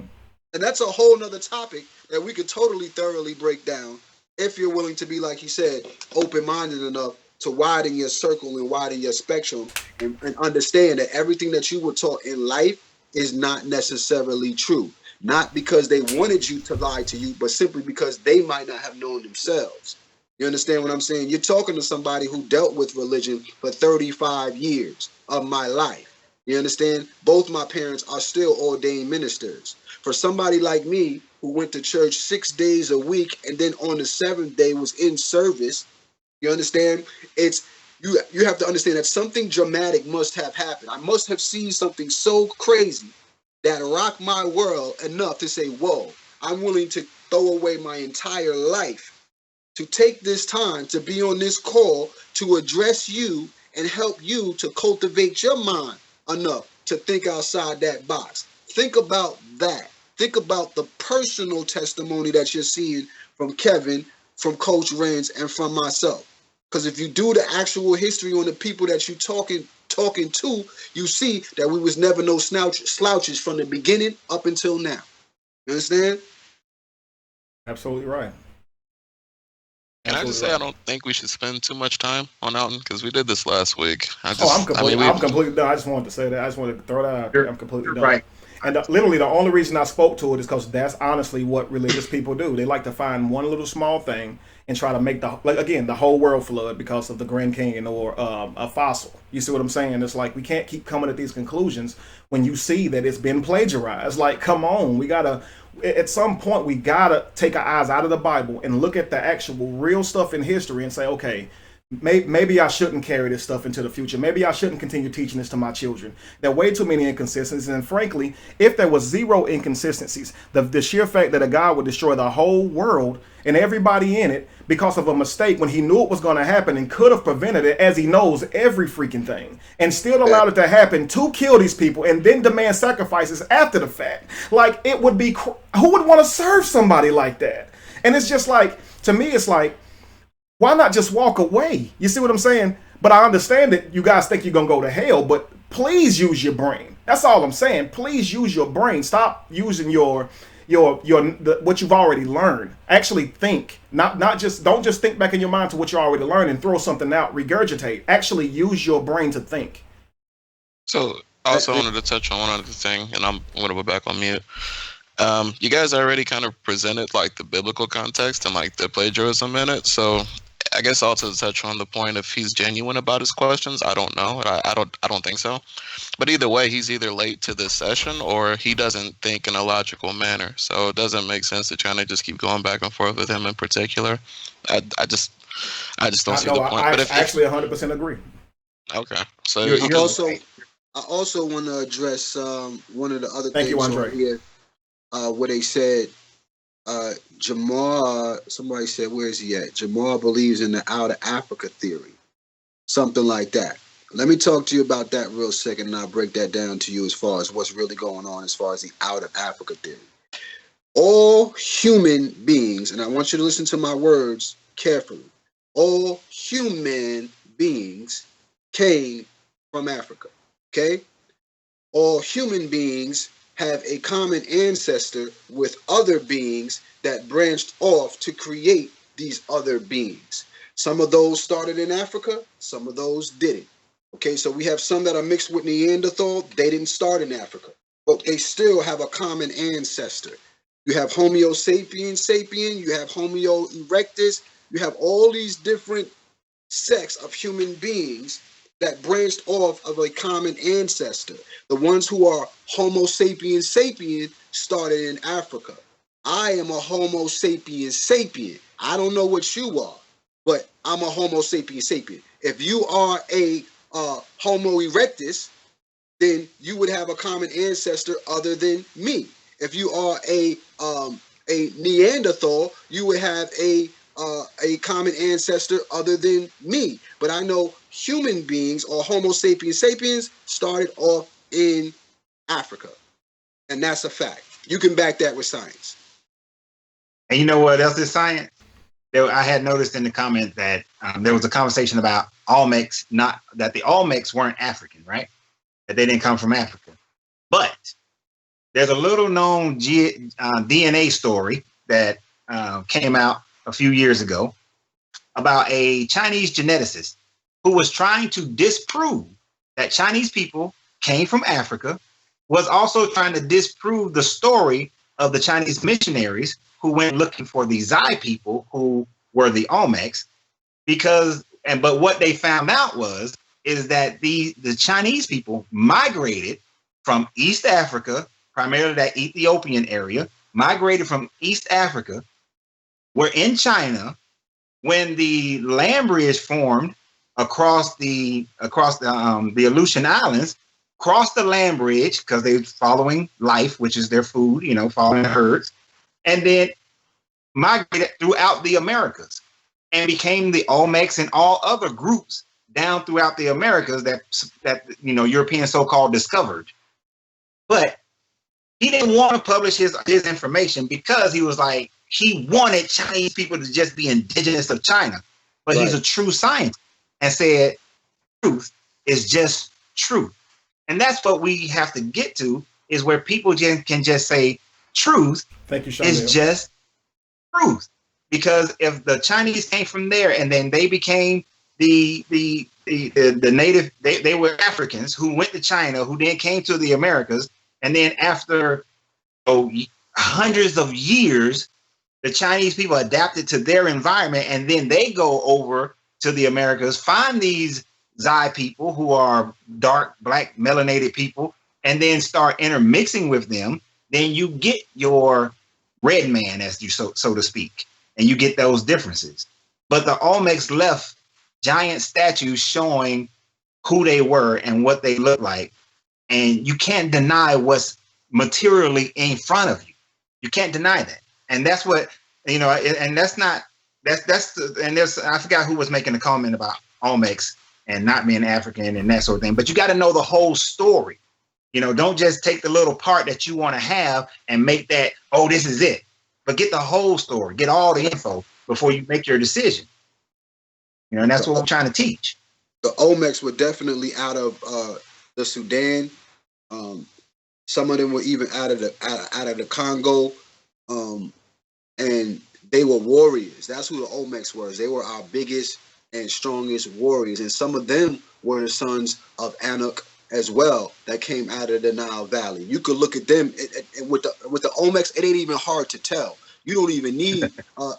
And that's a whole nother topic that we could totally thoroughly break down if you're willing to be, like he said, open-minded enough to widen your circle and widen your spectrum and understand that everything that you were taught in life is not necessarily true. Not because they wanted you to lie to you, but simply because they might not have known themselves. You understand what I'm saying? You're talking to somebody who dealt with religion for 35 years of my life. You understand? Both my parents are still ordained ministers. For somebody like me who went to church 6 days a week and then on the 7th day was in service, you understand? It's you have to understand that something dramatic must have happened. I must have seen something so crazy that rocked my world enough to say, whoa, I'm willing to throw away my entire life to take this time to be on this call to address you and help you to cultivate your mind enough to think outside that box. Think about that. Think about the personal testimony that you're seeing from Kevin, from Coach Renz, and from myself. Because if you do the actual history on the people that you talking to, you see that we was never no slouches from the beginning up until now. You understand? Absolutely right. Can I just say I don't think we should spend too much time on Alton because we did this last week. I'm completely done. I just wanted to say that. I just wanted to throw that out there. I'm completely done. Right. And literally the only reason I spoke to it is because that's honestly what religious people do. They like to find one little small thing and try to make the whole world flood because of the Grand Canyon or a fossil. You see what I'm saying? It's like we can't keep coming at these conclusions when you see that it's been plagiarized. Like, come on, at some point we gotta take our eyes out of the Bible and look at the actual real stuff in history and say, okay, maybe I shouldn't carry this stuff into the future. Maybe I shouldn't continue teaching this to my children. There are way too many inconsistencies. And frankly, if there was zero inconsistencies, the sheer fact that a God would destroy the whole world and everybody in it because of a mistake when he knew it was going to happen and could have prevented it, as he knows every freaking thing, and still allowed it to happen to kill these people and then demand sacrifices after the fact. Like, it would be, who would want to serve somebody like that? And it's just like, to me, it's like, why not just walk away? You see what I'm saying? But I understand that you guys think you're going to go to hell, but please use your brain. That's all I'm saying. Please use your brain. Stop using what you've already learned. Actually think. Don't just think back in your mind to what you already learned and throw something out, regurgitate. Actually use your brain to think. So I also wanted to touch on one other thing, and I'm going to go back on mute. You guys already kind of presented like the biblical context and like the plagiarism in it. So I guess also to touch on the point, if he's genuine about his questions, I don't know. I don't think so. But either way, he's either late to this session or he doesn't think in a logical manner. So it doesn't make sense to try to just keep going back and forth with him in particular. I just don't see the point. I actually 100% agree. Okay. So I also want to address one of the other things over here where they said Jamal, somebody said, where is he at? Jamal believes in the out of Africa theory. Something like that. Let me talk to you about that real second, and I'll break that down to you as far as what's really going on as far as the out of Africa theory. All human beings, and I want you to listen to my words carefully, all human beings came from Africa, okay? all human beings have a common ancestor with other beings that branched off to create these other beings. Some of those started in Africa, some of those didn't. Okay, so we have some that are mixed with Neanderthal. They didn't start in Africa, but they still have a common ancestor. You have Homo sapiens sapien, you have Homo erectus, you have all these different sects of human beings that branched off of a common ancestor. The ones who are Homo sapiens sapien started in Africa. I am a Homo sapiens sapien. I don't know what you are, but I'm a Homo sapiens sapien. If you are a Homo erectus, then you would have a common ancestor other than me. If you are a Neanderthal, you would have a common ancestor other than me. But I know human beings or Homo sapiens sapiens started off in Africa, and that's a fact. You can back that with science. And you know what else is science? I had noticed in the comment that there was a conversation about Olmecs, not that the Olmecs weren't African, right? That they didn't come from Africa. But there's a little known DNA story that came out a few years ago about a Chinese geneticist who was trying to disprove that Chinese people came from Africa, was also trying to disprove the story of the Chinese missionaries who went looking for the Zai people who were the Olmecs, but what they found out is that the Chinese people migrated from East Africa, primarily that Ethiopian area, migrated from East Africa, were in China when the land bridge formed across the Aleutian Islands, crossed the land bridge because they were following life, which is their food, following the herds, and then migrated throughout the Americas and became the Olmecs and all other groups down throughout the Americas that Europeans so-called discovered. But he didn't want to publish his information because he was like, he wanted Chinese people to just be indigenous of China. But He's a true scientist and said truth is just truth. And that's what we have to get to, is where people can just say truth is just truth. Because if the Chinese came from there and then they became the native, they were Africans who went to China, who then came to the Americas, and then after hundreds of years, the Chinese people adapted to their environment, and then they go over to the Americas, find these Zai people who are dark, black, melanated people, and then start intermixing with them. Then you get your red man, as you so to speak, and you get those differences. But the Olmecs left giant statues showing who they were and what they looked like, and you can't deny what's materially in front of you. You can't deny that. And that's what, and that's I forgot who was making the comment about Olmecs and not being African and that sort of thing. But you got to know the whole story. Don't just take the little part that you want to have and make that, oh, this is it. But get the whole story, get all the info before you make your decision. And that's what I'm trying to teach. The Olmecs were definitely out of the Sudan. Some of them were even out of the Congo. And they were warriors. That's who the Olmecs were. They were our biggest and strongest warriors. And some of them were the sons of Anak as well, that came out of the Nile Valley. You could look at them with the Olmecs. It ain't even hard to tell. You don't even need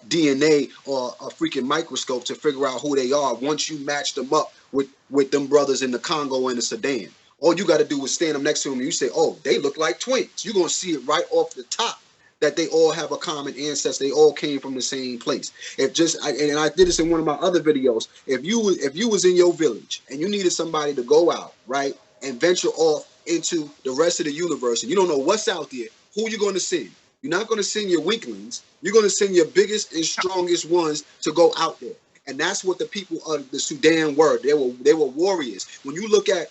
DNA or a freaking microscope to figure out who they are once you match them up with them brothers in the Congo and the Sudan. All you got to do is stand them next to them and you say, oh, they look like twins. You're going to see it right off the top that they all have a common ancestor. They all came from the same place. And I did this in one of my other videos. If you was in your village and you needed somebody to go out, right, and venture off into the rest of the universe, and you don't know what's out there, who you going to send? You're not going to send your weaklings. You're going to send your biggest and strongest ones to go out there. And that's what the people of the Sudan were. They were warriors. When you look at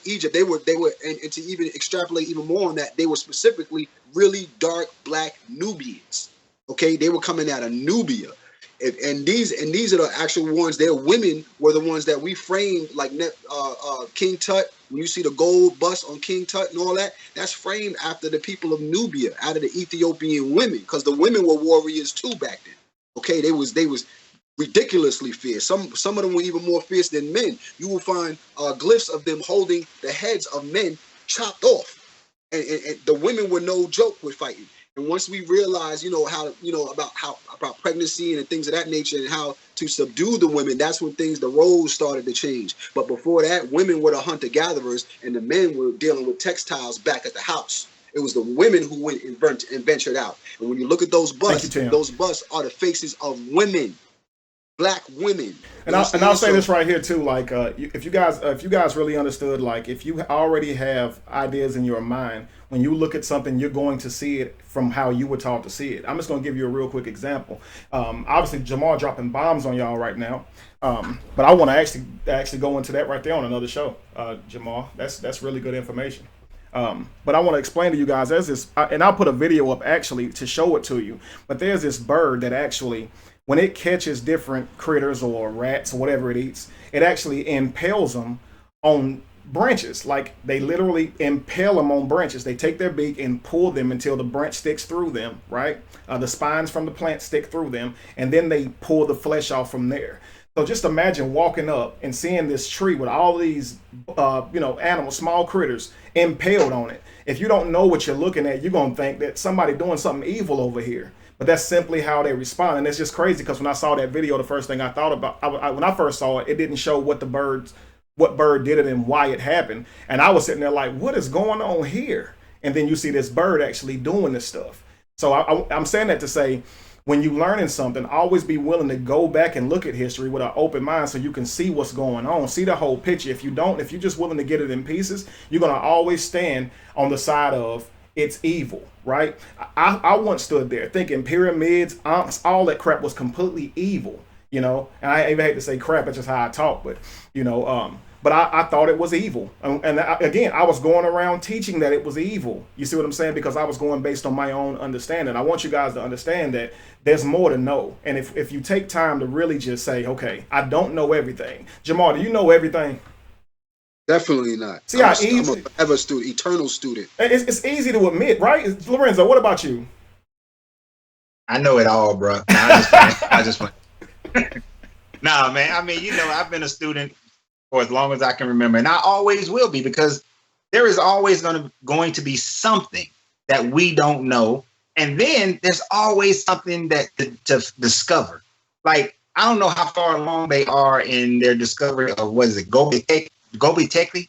Egypt, they were, and to even extrapolate even more on that, they were specifically really dark black Nubians. Okay, they were coming out of Nubia. And these are the actual ones. Their women were the ones that we framed, like King Tut. When you see the gold bust on King Tut and all that, that's framed after the people of Nubia, out of the Ethiopian women, because the women were warriors too back then. Okay, they was ridiculously fierce. Some of them were even more fierce than men. You will find glyphs of them holding the heads of men chopped off, and the women were no joke with fighting. And once we realized, about pregnancy and things of that nature and how to subdue the women, that's when the roles started to change. But before that, women were the hunter-gatherers and the men were dealing with textiles back at the house. It was the women who went and ventured out. And when you look at those busts, those busts are the faces of women, black women. And I'll say this right here too, like if you guys really understood, like if you already have ideas in your mind, when you look at something, you're going to see it from how you were taught to see it. I'm just going to give you a real quick example. Obviously, Jamal dropping bombs on y'all right now, but I want to actually go into that right there on another show, Jamal. That's really good information. But I want to explain to you guys, there's this, and I'll put a video up actually to show it to you. But there's this bird that actually, when it catches different critters or rats or whatever it eats, it actually impales them on branches. Like they literally impale them on branches. They take their beak and pull them until the branch sticks through them, right? The spines from the plant stick through them, and then they pull the flesh off from there. So just imagine walking up and seeing this tree with all these, animals, small critters impaled on it. If you don't know what you're looking at, you're going to think that somebody doing something evil over here. But that's simply how they respond. And it's just crazy because when I saw that video, the first thing I thought about, when I first saw it, it didn't show what bird did it and why it happened. And I was sitting there like, what is going on here? And then you see this bird actually doing this stuff. So I'm saying that to say, when you learning something, always be willing to go back and look at history with an open mind so you can see what's going on, see the whole picture. If you're just willing to get it in pieces, you're going to always stand on the side of it's evil, right? I once stood there thinking pyramids, all that crap was completely evil, and I even hate to say crap, it's just how I talk, but, but I thought it was evil. Again, I was going around teaching that it was evil. You see what I'm saying? Because I was going based on my own understanding. I want you guys to understand that there's more to know. And if you take time to really just say, okay, I don't know everything. Jamal, do you know everything? Definitely not. See how easy? I'm a forever student, eternal student. It's easy to admit, right? Lorenzo, what about you? I know it all, bro. I just went. Nah, man. I mean, I've been a student for as long as I can remember, and I always will be, because there is always going to be something that we don't know, and then there's always something that to discover. Like, I don't know how far along they are in their discovery of, what is it, Gobi Tekli?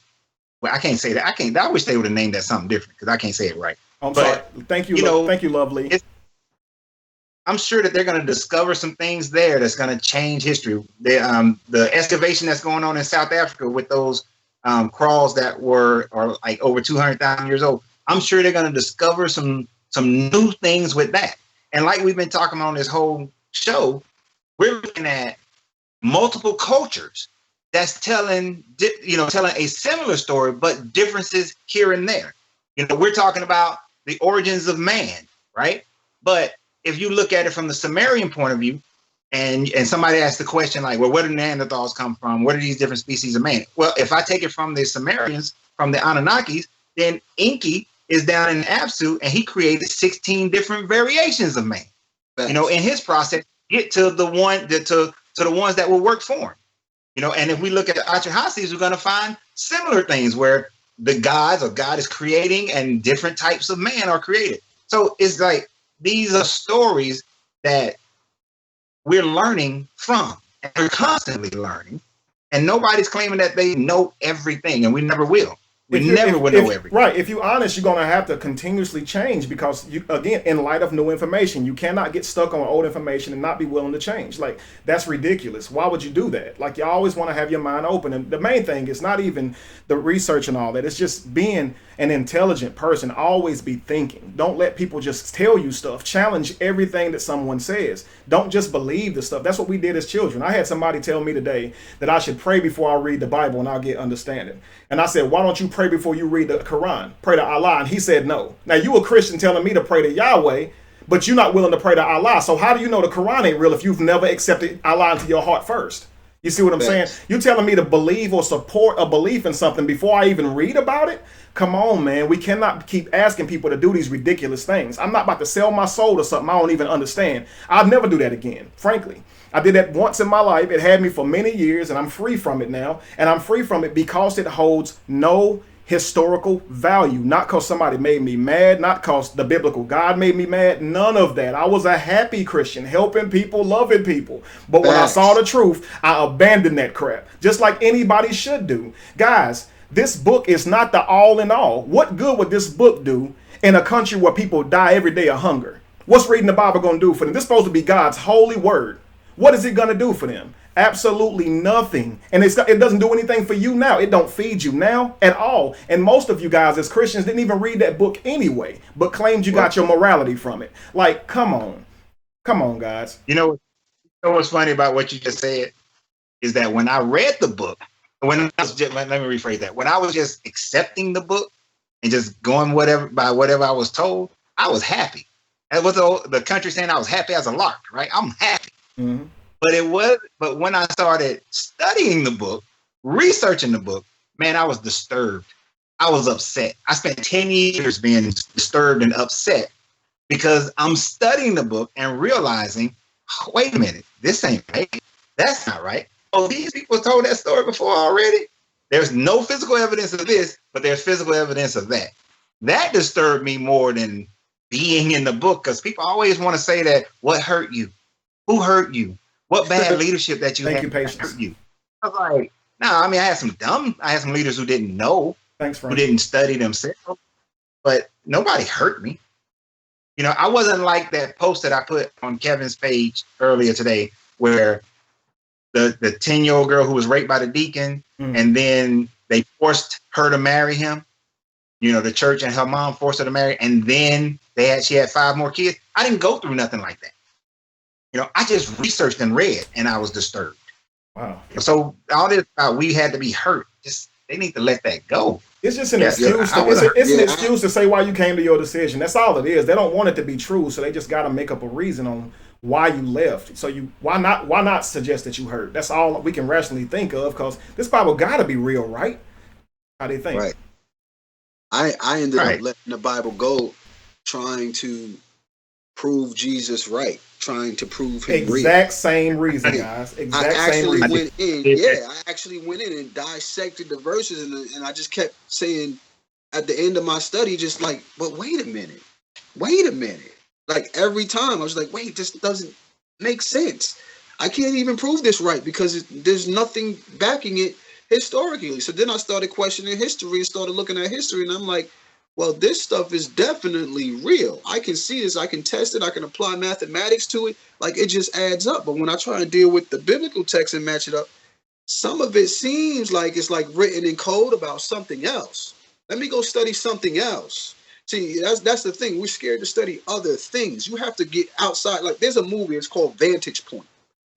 Well, I can't say that. I wish they would have named that something different, because I can't say it right. I'm sorry. Thank you. Thank you, lovely. I'm sure that they're going to discover some things there that's going to change history. The excavation that's going on in South Africa with those crawls that are like over 200,000 years old, I'm sure they're going to discover some new things with that. And like we've been talking about on this whole show, we're looking at multiple cultures that's telling a similar story, but differences here and there. We're talking about the origins of man, right? But if you look at it from the Sumerian point of view, and somebody asks the question like, well, where do Neanderthals come from? What are these different species of man? Well, if I take it from the Sumerians, from the Anunnakis, then Enki is down in Apsu, and he created 16 different variations of man. In his process, get to the ones that will work for him. And if we look at the Atrahasis, we're going to find similar things where the gods or God is creating and different types of man are created. So it's like, these are stories that we're learning from, and we're constantly learning, and nobody's claiming that they know everything, and we never will. We never will know everything. Right. If you're honest, you're going to have to continuously change, because, again, in light of new information, you cannot get stuck on old information and not be willing to change. Like, that's ridiculous. Why would you do that? Like, you always want to have your mind open. And the main thing is not even the research and all that. It's just being an intelligent person. Always be thinking. Don't let people just tell you stuff. Challenge everything that someone says. Don't just believe the stuff. That's what we did as children. I had somebody tell me today that I should pray before I read the Bible and I'll get understanding. And I said, why don't you pray before you read the Quran? Pray to Allah. And he said no. Now, you a Christian telling me to pray to Yahweh, but you're not willing to pray to Allah. So how do you know the Quran ain't real if you've never accepted Allah into your heart first? You see what I'm saying? You telling me to believe or support a belief in something before I even read about it? Come on, man. We cannot keep asking people to do these ridiculous things. I'm not about to sell my soul to something I don't even understand. I'll never do that again, frankly. I did that once in my life. It had me for many years, and I'm free from it now. And I'm free from it because it holds no historical value. Not because somebody made me mad, not because the biblical God made me mad. None of that. I was a happy Christian, helping people, loving people. But when I saw the truth, I abandoned that crap, just like anybody should do. Guys, this book is not the all in all. What good would this book do in a country where people die every day of hunger? What's reading the Bible going to do for them? This is supposed to be God's holy word. What is it going to do for them? Absolutely nothing. And it doesn't do anything for you now. It don't feed you now at all. And most of you guys as Christians didn't even read that book anyway, but claimed you got your morality from it. Like, come on. Come on, guys. You know what's funny about what you just said is that when I read the book, when I was just, let me rephrase that. When I was just accepting the book and just going by whatever I was told, I was happy. That was the country saying I was happy as a lark, right? I'm happy. Mm-hmm. But when I started studying the book, researching the book, man, I was disturbed. I was upset. I spent 10 years being disturbed and upset because I'm studying the book and realizing, oh, wait a minute, this ain't right. That's not right. Oh, these people told that story before already. There's no physical evidence of this, but there's physical evidence of that. That disturbed me more than being in the book, because people always want to say that, what hurt you? Who hurt you? What bad leadership that you had hurt you? I was like, no, I mean, I had some leaders who didn't know, who didn't study themselves, but nobody hurt me. You know, I wasn't like that post that I put on Kevin's page earlier today, where the 10-year-old girl who was raped by the deacon, and then they forced her to marry him. You know, the church and her mom forced her to marry, and then she had 5 more kids. I didn't go through nothing like that. You know, I just researched and read, and I was disturbed. Wow. So all this about we had to be hurt, they need to let that go. It's just an excuse. It's an excuse to say why you came to your decision. That's all it is. They don't want it to be true, so they just got to make up a reason on why you left. So why not suggest that you hurt? That's all we can rationally think of, because this Bible got to be real, right? How they think. Right. I ended up letting the Bible go, trying to prove Jesus right, trying to prove him real. Exact same reason, guys. I actually went in and dissected the verses, and I just kept saying at the end of my study, just like, but wait a minute. Like every time I was like, wait, this doesn't make sense. I can't even prove this right because there's nothing backing it historically. So then I started questioning history and started looking at history, and I'm like, well, this stuff is definitely real. I can see this. I can test it. I can apply mathematics to it. Like, it just adds up. But when I try to deal with the biblical text and match it up, some of it seems like it's like written in code about something else. Let me go study something else. See, that's the thing. We're scared to study other things. You have to get outside. Like, there's a movie. It's called Vantage Point.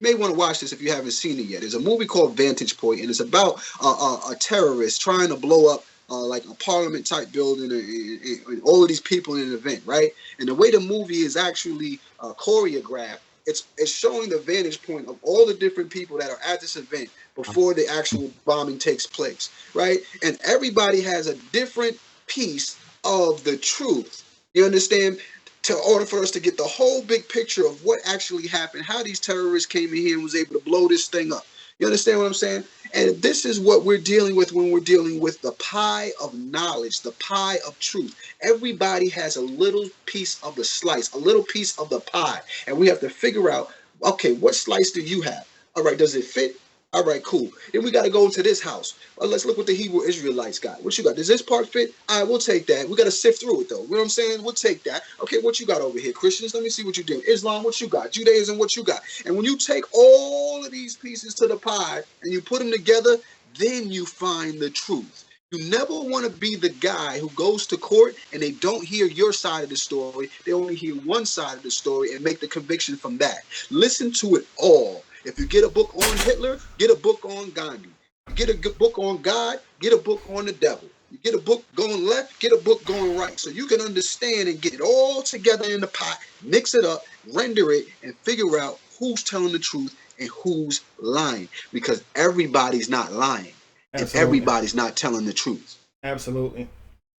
You may want to watch this if you haven't seen it yet. There's a movie called Vantage Point, and it's about a terrorist trying to blow up like a parliament type building and all of these people in an event, right? And the way the movie is actually choreographed, it's showing the vantage point of all the different people that are at this event before the actual bombing takes place, right? And everybody has a different piece of the truth. You understand? In order for us to get the whole big picture of what actually happened, how these terrorists came in here and was able to blow this thing up. You understand what I'm saying? And this is what we're dealing with when we're dealing with the pie of knowledge, the pie of truth. Everybody has a little piece of the slice, a little piece of the pie. And we have to figure out, okay, what slice do you have? All right, does it fit? All right, cool. Then we got to go into this house. Well, let's look what the Hebrew Israelites got. What you got? Does this part fit? All right, we'll take that. We got to sift through it, though. You know what I'm saying? We'll take that. Okay, what you got over here? Christians, let me see what you do. Islam, what you got? Judaism, what you got? And when you take all of these pieces to the pie and you put them together, then you find the truth. You never want to be the guy who goes to court and they don't hear your side of the story. They only hear one side of the story and make the conviction from that. Listen to it all. If you get a book on Hitler, get a book on Gandhi. You get a good book on God, get a book on the devil. You Get a book going left, get a book going right. So you can understand and get it all together in the pot, mix it up, render it, and figure out who's telling the truth and who's lying. Because everybody's not lying. And everybody's not telling the truth. Absolutely.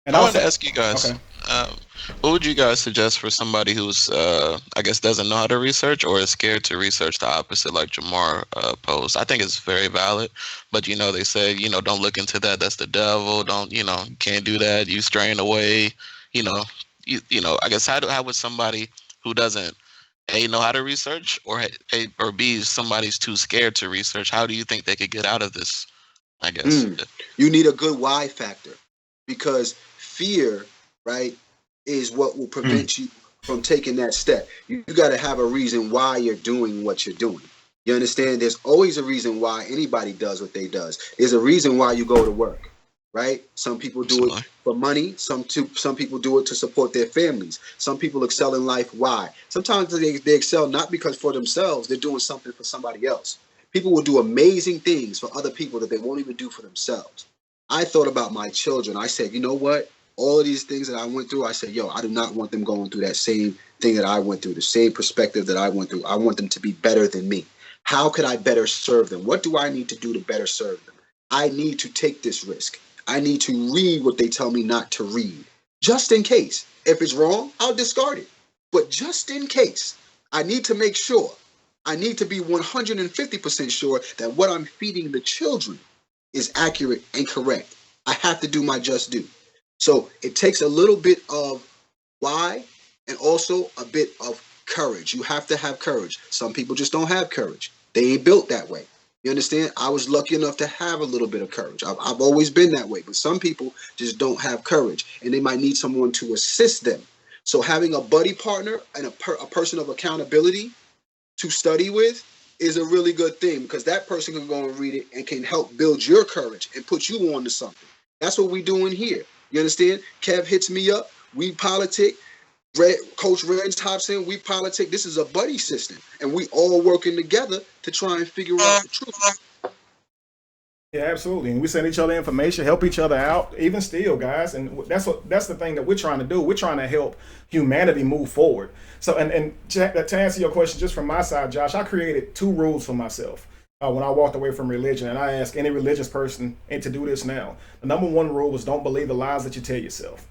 And I wanted to ask you guys, okay. What would you guys suggest for somebody who's, I guess, doesn't know how to research or is scared to research the opposite, like Jamar posed? I think it's very valid, but they say, don't look into that. That's the devil. Don't, you can't do that. You straying away. I guess how would somebody who doesn't A, know how to research, or B, somebody's too scared to research, how do you think they could get out of this? I guess you need a good why factor, because fear, right, is what will prevent you from taking that step. You got to have a reason why you're doing what you're doing. You understand? There's always a reason why anybody does what they does. There's a reason why you go to work, right? Some people do it for money. Some people do it to support their families. Some people excel in life. Why? Sometimes they excel not because for themselves. They're doing something for somebody else. People will do amazing things for other people that they won't even do for themselves. I thought about my children. I said, you know what? All of these things that I went through, I said, I do not want them going through that same thing that I went through, the same perspective that I went through. I want them to be better than me. How could I better serve them? What do I need to do to better serve them? I need to take this risk. I need to read what they tell me not to read, just in case. If it's wrong, I'll discard it. But just in case, I need to make sure. I need to be 150% sure that what I'm feeding the children is accurate and correct. I have to do my just due. So it takes a little bit of why and also a bit of courage. You have to have courage. Some people just don't have courage. They ain't built that way. You understand? I was lucky enough to have a little bit of courage. I've always been that way. But some people just don't have courage, and they might need someone to assist them. So having a buddy partner and a person of accountability to study with is a really good thing, because that person can go and read it and can help build your courage and put you on to something. That's what we're doing here. You understand? Kev hits me up. We politic. Coach Reg hops in. We politic. This is a buddy system, and we all working together to try and figure out the truth. Yeah, absolutely. And we send each other information, help each other out, even still, guys. And that's the thing that we're trying to do. We're trying to help humanity move forward. So, and to answer your question, just from my side, Josh, I created 2 rules for myself when I walked away from religion. And I ask any religious person and to do this now. The number 1 rule was don't believe the lies that you tell yourself.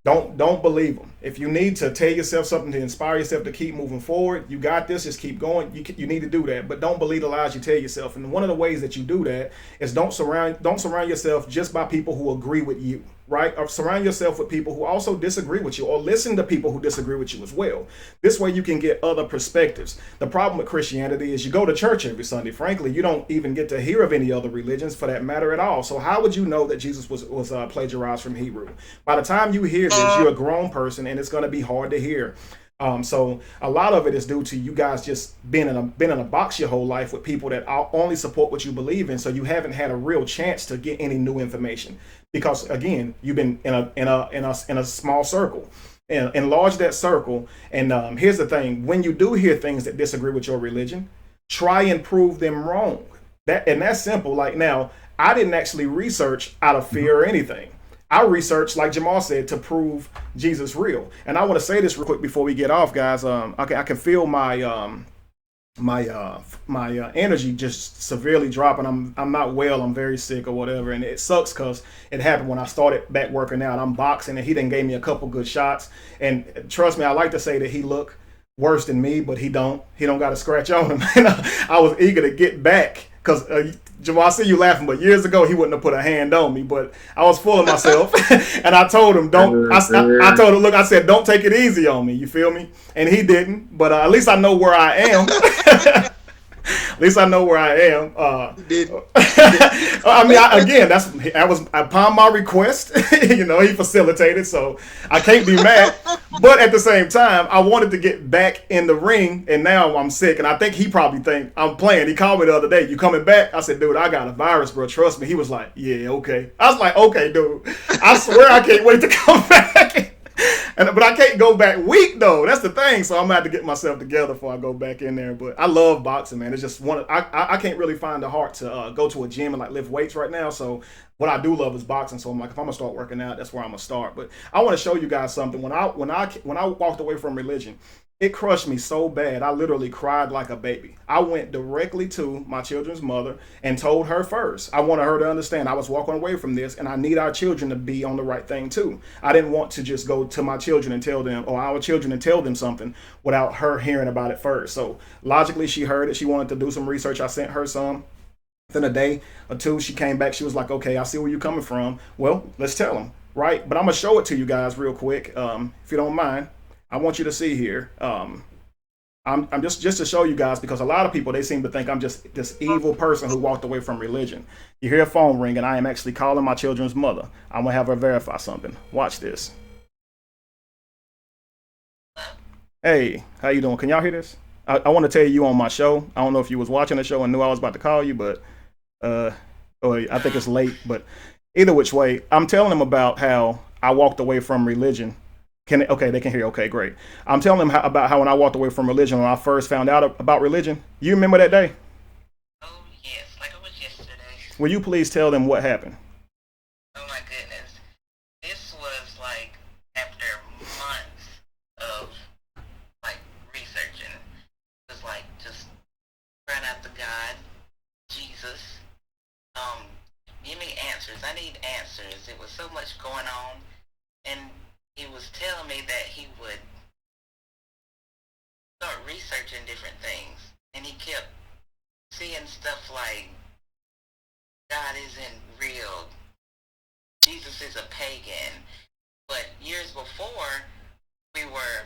Don't believe them. If you need to tell yourself something to inspire yourself to keep moving forward, you got this, just keep going. You need to do that, but don't believe the lies you tell yourself. And one of the ways that you do that is don't surround yourself just by people who agree with you, right? Or surround yourself with people who also disagree with you, or listen to people who disagree with you as well. This way you can get other perspectives. The problem with Christianity is you go to church every Sunday. Frankly, you don't even get to hear of any other religions for that matter at all. So how would you know that Jesus was plagiarized from Hebrew? By the time you hear this, you're a grown person, and it's going to be hard to hear. So a lot of it is due to you guys just been in a box your whole life with people that only support what you believe in. So you haven't had a real chance to get any new information, because again, you've been in a small circle. And enlarge that circle. And here's the thing: when you do hear things that disagree with your religion, try and prove them wrong. That's simple. Like, now, I didn't actually research out of fear or anything. I researched, like Jamal said, to prove Jesus real. And I want to say this real quick before we get off, guys. I can feel my energy just severely dropping. I'm not well. I'm very sick or whatever, and it sucks because it happened when I started back working out. I'm boxing, and he done gave me a couple good shots. And trust me, I like to say that he looked worse than me, but he don't got a scratch on him. And I was eager to get back. Because, Jamal, I see you laughing, but years ago, he wouldn't have put a hand on me. But I was full of myself. And I told him, I told him, look, I said, don't take it easy on me. You feel me? And he didn't. But at least I know where I am. At least I know where I am. I mean, again, that was upon my request. He facilitated, so I can't be mad. But at the same time, I wanted to get back in the ring, and now I'm sick. And I think he probably think I'm playing. He called me the other day. You coming back? I said, dude, I got a virus, bro. Trust me. He was like, yeah, okay. I was like, okay, dude. I swear I can't wait to come back. But I can't go back weak though. That's the thing. So I'm gonna have to get myself together before I go back in there. But I love boxing, man. It's just one. I can't really find the heart to go to a gym and like lift weights right now. So what I do love is boxing. So I'm like, if I'm gonna start working out, that's where I'm gonna start. But I want to show you guys something. When I walked away from religion, it crushed me so bad. I literally cried like a baby. I went directly to my children's mother and told her first. I wanted her to understand I was walking away from this and I need our children to be on the right thing too. I didn't want to just go to my children and tell them, or our children and tell them something without her hearing about it first. So logically, she heard it. She wanted to do some research. I sent her some. Within a day or two, she came back. She was like, okay, I see where you're coming from. Well, let's tell them, right? But I'm going to show it to you guys real quick, if you don't mind. I want you to see here. I'm just to show you guys, because a lot of people, they seem to think I'm just this evil person who walked away from religion. You hear a phone ring, and I am actually calling my children's mother. I'm gonna have her verify something. Watch this. Hey, how you doing? Can y'all hear this? I want to tell you on my show. I don't know if you was watching the show and knew I was about to call you, but I think it's late. But either which way, I'm telling them about how I walked away from religion. Okay, they can hear. Okay, great. I'm telling them about how when I walked away from religion, when I first found out about religion. You remember that day? Oh, yes, like it was yesterday. Will you please tell them what happened? Oh, my goodness. This was like after months of like researching. It was like just crying out to God, Jesus. Give me answers. I need answers. It was so much going on. And he was telling me that he would start researching different things. And he kept seeing stuff like God isn't real, Jesus is a pagan. But years before, we were,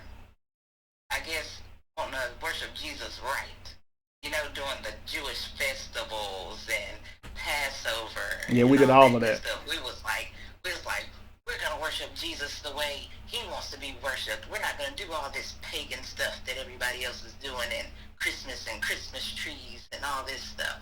I guess, wanting to worship Jesus right. You know, doing the Jewish festivals and Passover. Yeah, we did all of that. Stuff. We was like, we're gonna worship Jesus the way he wants to be worshipped. We're not gonna do all this pagan stuff that everybody else is doing, and Christmas trees and all this stuff.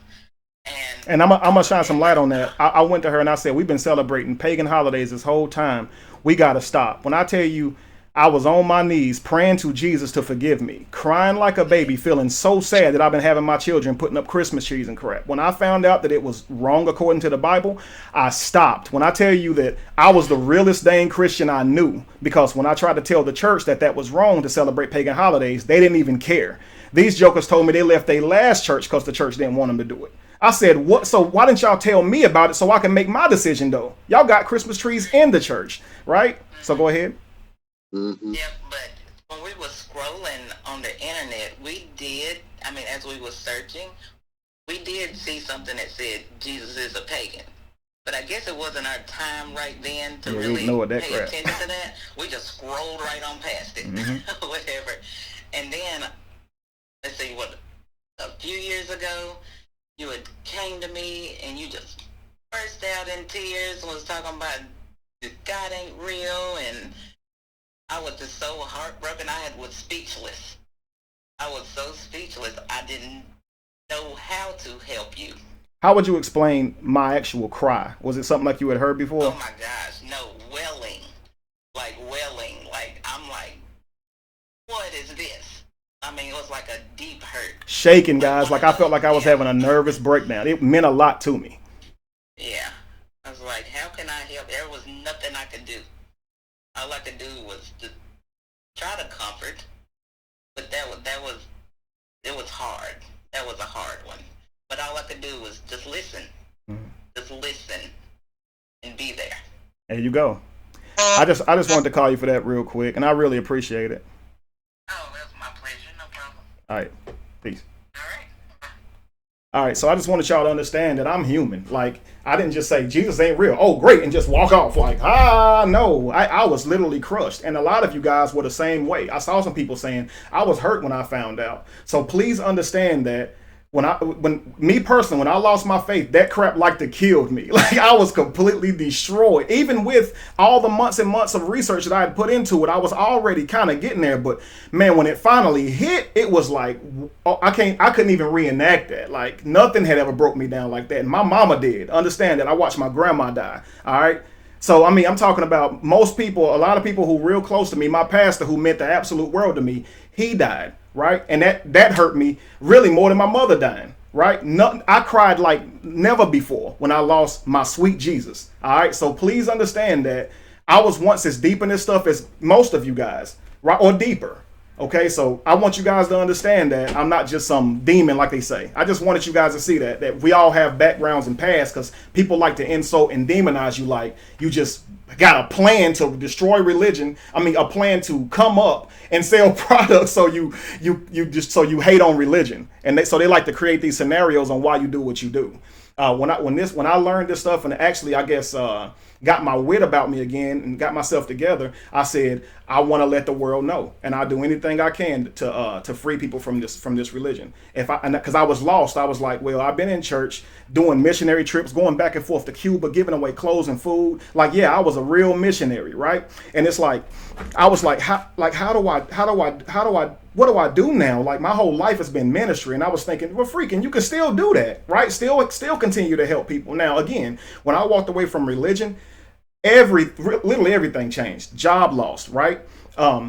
And I'm gonna shine some light on that. I went to her and I said, we've been celebrating pagan holidays this whole time. We gotta stop. When I tell you, I was on my knees praying to Jesus to forgive me, crying like a baby, feeling so sad that I've been having my children putting up Christmas trees and crap. When I found out that it was wrong according to the Bible, I stopped. When I tell you that I was the realest dang Christian I knew, because when I tried to tell the church that was wrong to celebrate pagan holidays, they didn't even care. These jokers told me they left their last church because the church didn't want them to do it. I said, what? So why didn't y'all tell me about it so I can make my decision though? Y'all got Christmas trees in the church, right? So go ahead. Mm-hmm. Yeah, but when we were scrolling on the internet, as we were searching, we did see something that said Jesus is a pagan. But I guess it wasn't our time right then to really pay attention to that. We just scrolled right on past it, whatever. And then, let's see, a few years ago, you had came to me and you just burst out in tears and was talking about God ain't real, and I was just so heartbroken. I was speechless. I was so speechless. I didn't know how to help you. How would you explain my actual cry? Was it something like you had heard before? Oh my gosh, no, wailing. Like, I'm like, what is this? I mean, it was like a deep hurt. Shaking, guys. Like I felt like I was having a nervous breakdown. It meant a lot to me. Yeah. I was like, how can I help? There was nothing I could do. All I could do was to try to comfort, but it was hard. That was a hard one. But all I could do was just listen. Just listen and be there. There you go. I just wanted to call you for that real quick, and I really appreciate it. Oh, that's my pleasure. No problem. All right. Peace. All right, so I just wanted y'all to understand that I'm human. Like, I didn't just say, Jesus ain't real. Oh, great, and just walk off. Like, no. I was literally crushed. And a lot of you guys were the same way. I saw some people saying, I was hurt when I found out. So please understand that when I lost my faith, that crap like to killed me. Like I was completely destroyed. Even with all the months and months of research that I had put into it, I was already kind of getting there. But man, when it finally hit, it was like, I couldn't even reenact that. Like nothing had ever broke me down like that. And my mama did. Understand that I watched my grandma die. All right. So I mean, I'm talking about most people, a lot of people who real close to me. My pastor, who meant the absolute world to me, he died, right? And that hurt me really more than my mother dying, right? No, I cried like never before when I lost my sweet Jesus. All right, so please understand that I was once as deep in this stuff as most of you guys, right, or deeper. Okay, so I want you guys to understand that I'm not just some demon like they say. I just wanted you guys to see that we all have backgrounds and past, because people like to insult and demonize you like you just got a plan to destroy religion. I mean, a plan to come up and sell products, so you hate on religion, and so they like to create these scenarios on why you do what you do. When I learned this stuff, and actually I guess got my wit about me again and got myself together, I said I want to let the world know, and I'll do anything I can to free people from this religion. Because I was lost, I was like, well, I've been in church doing missionary trips, going back and forth to Cuba, giving away clothes and food. Like, yeah, I was a real missionary, right? And it's like I was like, what do I do now? Like, my whole life has been ministry, and I was thinking, well, freaking, you can still do that, right? Still continue to help people. Now, again, when I walked away from religion, literally everything changed. Job lost, right?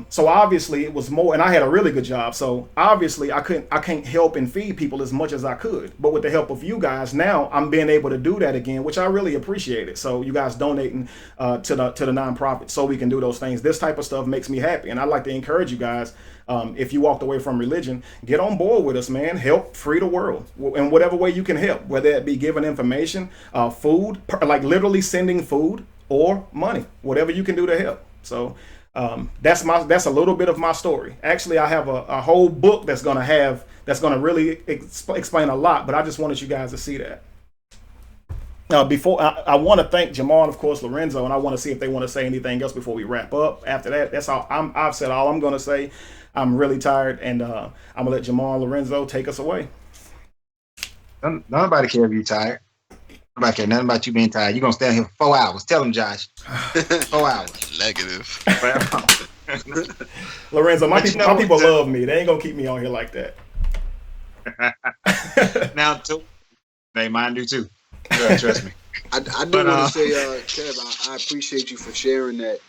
So obviously it was more, and I had a really good job. So obviously I can't help and feed people as much as I could. But with the help of you guys, now I'm being able to do that again, which I really appreciate it. So you guys donating to the nonprofit so we can do those things. This type of stuff makes me happy, and I'd like to encourage you guys. If you walked away from religion, get on board with us, man. Help free the world in whatever way you can help, whether it be giving information, food, like literally sending food, or money, whatever you can do to help. So that's a little bit of my story. Actually, I have a whole book that's gonna really explain a lot, but I just wanted you guys to see that. Before I want to thank Jamal and of course Lorenzo, and I want to see if they want to say anything else before we wrap up. After that, that's all. I've said all I'm gonna say. I'm really tired, and I'm gonna let Jamal and Lorenzo take us away. Nobody care if you're tired. Nobody care nothing about you being tired. You're gonna stay here for 4 hours. Tell them, Josh. 4 hours. Negative. Lorenzo, my people love me. They ain't gonna keep me on here like that. Now, too, they mine do too. Trust me. I do want to say, Kev, I appreciate you for sharing that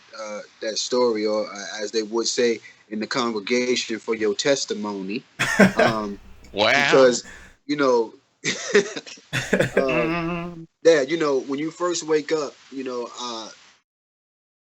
story, or as they would say in the congregation, for your testimony. Wow. Because, Dad, when you first wake up,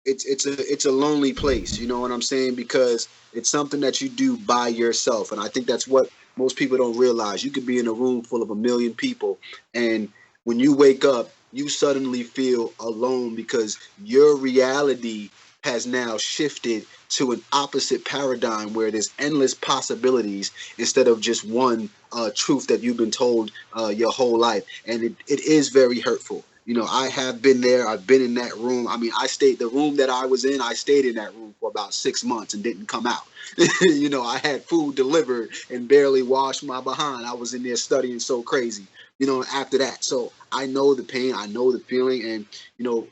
it's a lonely place. You know what I'm saying? Because it's something that you do by yourself, and I think that's what most people don't realize. You could be in a room full of 1 million people, and when you wake up, you suddenly feel alone because your reality has now shifted to an opposite paradigm where there's endless possibilities instead of just one truth that you've been told your whole life. And it is very hurtful. I have been there. I've been in that room. I mean, the room that I was in, I stayed in that room for about 6 months and didn't come out. I had food delivered and barely washed my behind. I was in there studying so crazy, after that. So I know the pain, I know the feeling, and,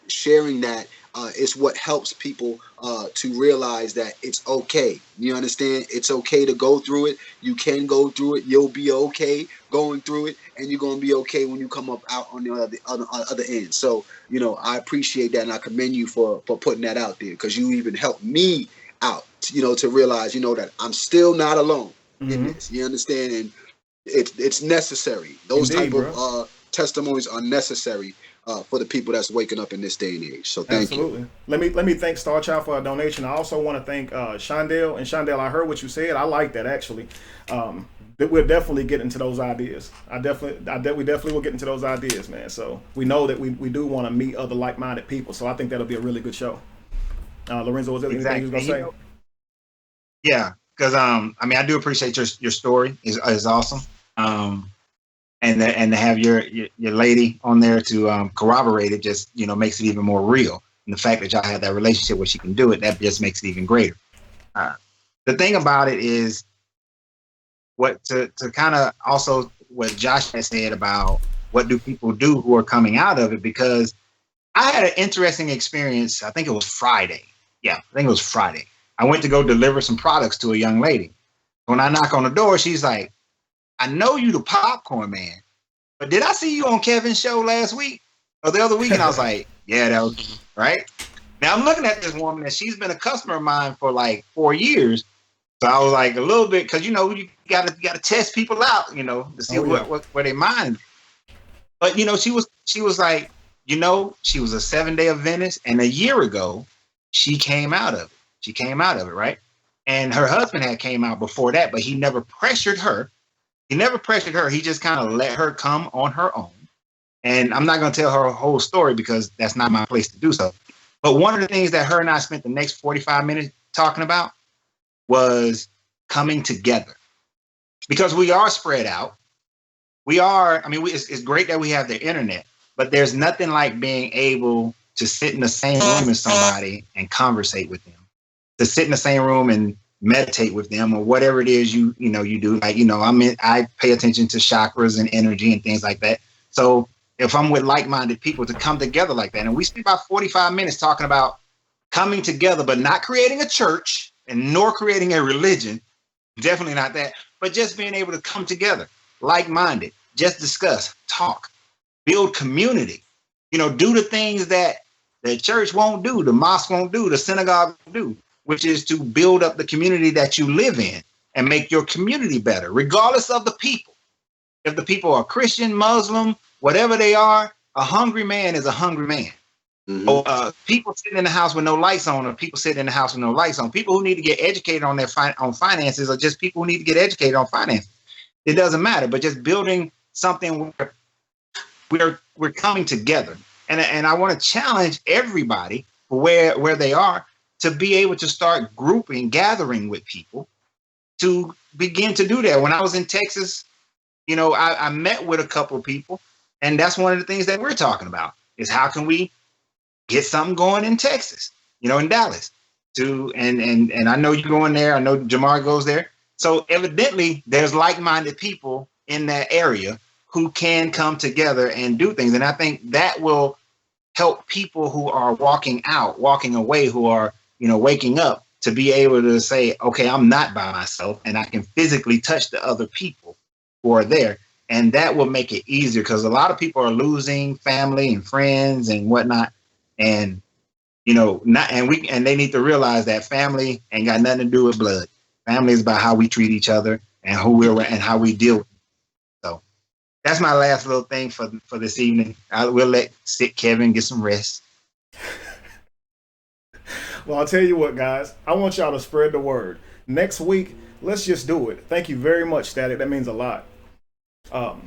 sharing that is what helps people to realize that it's okay. You understand? It's okay to go through it. You can go through it. You'll be okay going through it, and you're going to be okay when you come up out on the other end. So, I appreciate that, and I commend you for putting that out there, because you even helped me out, to realize, that I'm still not alone in this. You understand? And it's necessary. Those type of testimonies are necessary for the people that's waking up in this day and age. So thank you. Let me thank Star Child for a donation. I also want to thank Shondell. And Shondell, I heard what you said. I like that, actually. We'll definitely get into those ideas. We definitely will get into those ideas, man. So we know that we do want to meet other like-minded people. So I think that'll be a really good show. Lorenzo, was there anything you was gonna say? Yeah, because I do appreciate your story. is awesome. And to have your lady on there to corroborate it just makes it even more real. And the fact that y'all have that relationship where she can do it, that just makes it even greater. The thing about it is what to kind of also what Josh has said about what do people do who are coming out of it, because I had an interesting experience. I think it was Friday. Yeah, I think it was Friday. I went to go deliver some products to a young lady. When I knock on the door, she's like, "I know you the popcorn man, but did I see you on Kevin's show last week So the other weekend, I was like, yeah, that was right. Now I'm looking at this woman, and she's been a customer of mine for like 4 years. So I was like a little bit, because you know you gotta test people out, you know, to see what they mind. But you know, she was like, you know, she was a 7-day Adventist, and a year ago she came out of it. She came out of it, right? And her husband had came out before that, but he never pressured her. He never pressured her. He just kind of let her come on her own. And I'm not going to tell her whole story because that's not my place to do so. But one of the things that her and I spent the next 45 minutes talking about was coming together, because we are spread out. We are, I mean, it's great that we have the internet, but there's nothing like being able to sit in the same room as somebody and conversate with them, to sit in the same room and meditate with them, or whatever it is you do. Like, you know, I pay attention to chakras and energy and things like that. So if I'm with like-minded people, to come together like that, and we spent about 45 minutes talking about coming together, but not creating a church and nor creating a religion, definitely not that, but just being able to come together, like-minded, just discuss, talk, build community, you know, do the things that the church won't do, the mosque won't do, the synagogue won't do, which is to build up the community that you live in and make your community better, regardless of the people. If the people are Christian, Muslim, whatever they are, a hungry man is a hungry man. Mm-hmm. People sitting in the house with no lights on, or people sitting in the house with no lights on. People who need to get educated on their on finances, or just people who need to get educated on finances. It doesn't matter, but just building something where we're coming together. And I want to challenge everybody where they are to be able to start grouping, gathering with people to begin to do that. When I was in Texas, you know, I met with a couple of people, and that's one of the things that we're talking about is how can we get something going in Texas, you know, in Dallas and I know you're going there. I know Jamar goes there. So evidently there's like-minded people in that area who can come together and do things. And I think that will help people who are walking away, who are, you know, waking up, to be able to say, okay, I'm not by myself, and I can physically touch the other people who are there. And that will make it easier, because a lot of people are losing family and friends and whatnot. And, you know, they need to realize that family ain't got nothing to do with blood. Family is about how we treat each other and and how we deal with it. So that's my last little thing for this evening. We'll let Kevin get some rest. Well, I'll tell you what, guys. I want y'all to spread the word. Next week, let's just do it. Thank you very much, Static. That means a lot. I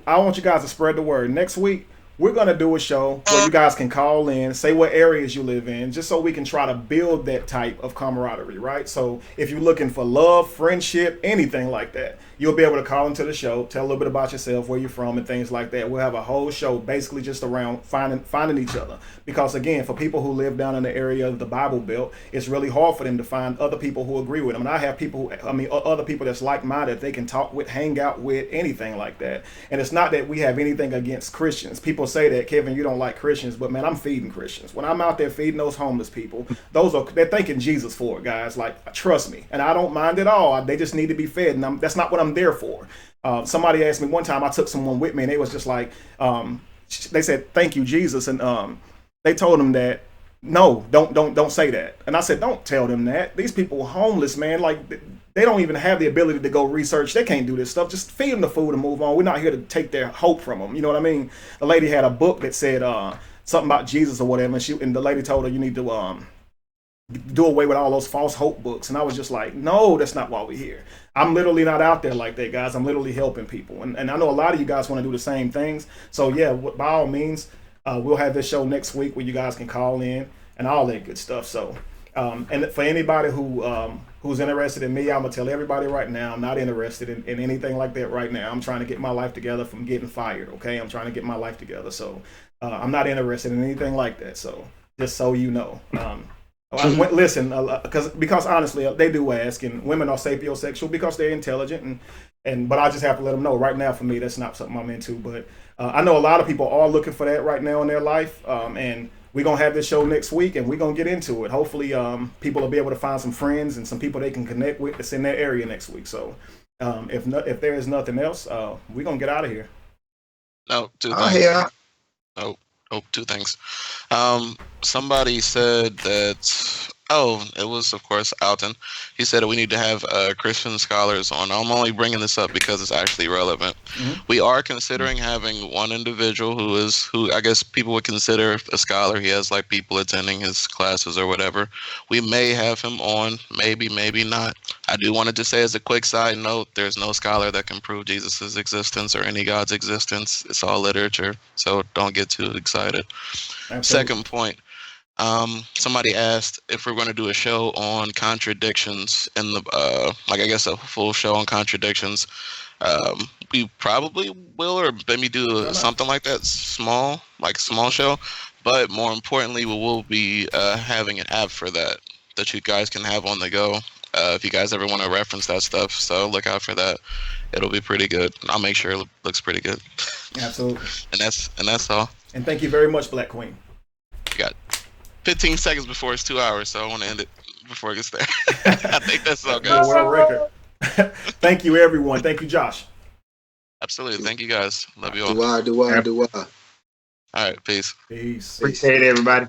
want you guys to spread the word. Next week, we're going to do a show where you guys can call in, say what areas you live in, just so we can try to build that type of camaraderie, right? So if you're looking for love, friendship, anything like that, you'll be able to call into the show, tell a little bit about yourself, where you're from, and things like that. We'll have a whole show basically just around finding each other. Because again, for people who live down in the area of the Bible Belt, it's really hard for them to find other people who agree with them. And I have other people that's like-minded, they can talk with, hang out with, anything like that. And it's not that we have anything against Christians. People say that, Kevin, you don't like Christians, but man, I'm feeding Christians. When I'm out there feeding those homeless people, they're thanking Jesus for it, guys. Like, trust me. And I don't mind at all. They just need to be fed, and that's not what I'm there for. Somebody asked me one time, I took someone with me, and they was just like, they said, thank you, Jesus. And they told him that, no, don't say that. And I said, don't tell them that. These people are homeless, man. Like, they don't even have the ability to go research. They can't do this stuff. Just feed them the food and move on. We're not here to take their hope from them. You know what I mean? The lady had a book that said something about Jesus or whatever, and the lady told her, you need to do away with all those false hope books. And I was just like, no, that's not why we're here. I'm literally not out there like that, guys. I'm literally helping people. And I know a lot of you guys want to do the same things. So yeah, by all means, we'll have this show next week where you guys can call in and all that good stuff. So, and for anybody who's interested in me, I'm gonna tell everybody right now, I'm not interested in anything like that right now. I'm trying to get my life together from getting fired. Okay, I'm trying to get my life together. So I'm not interested in anything like that. So just so you know. Listen, because honestly, they do ask, and women are sapiosexual because they're intelligent, but I just have to let them know right now. For me, that's not something I'm into. But I know a lot of people are looking for that right now in their life, and we're gonna have this show next week, and we're gonna get into it. Hopefully, people will be able to find some friends and some people they can connect with that's in their area next week. So, if there is nothing else, we're gonna get out of here. No, two Oh things. yeah. Two things. Somebody said that. Oh, it was of course Alton. He said that we need to have Christian scholars on. I'm only bringing this up because it's actually relevant. We are considering having one individual who I guess people would consider a scholar. He has like people attending his classes or whatever. We may have him on, maybe not. I do wanted to say as a quick side note, there's no scholar that can prove Jesus' existence or any God's existence. It's all literature, so don't get too excited. Absolutely. Second point, somebody asked if we're going to do a show on contradictions in the, like I guess a full show on contradictions. We probably will, or maybe do something like that, small show. But more importantly, we will be having an app for that you guys can have on the go. If you guys ever want to reference that stuff, so look out for that. It'll be pretty good. I'll make sure it looks pretty good. Absolutely. And that's all. And thank you very much, Black Queen. You got 15 seconds before it's 2 hours, so I want to end it before it gets there. I think that's all, guys. World record. Thank you, everyone. Thank you, Josh. Absolutely. Thank you, guys. Love you all. Do I. All right. Peace. Peace. Appreciate it, everybody.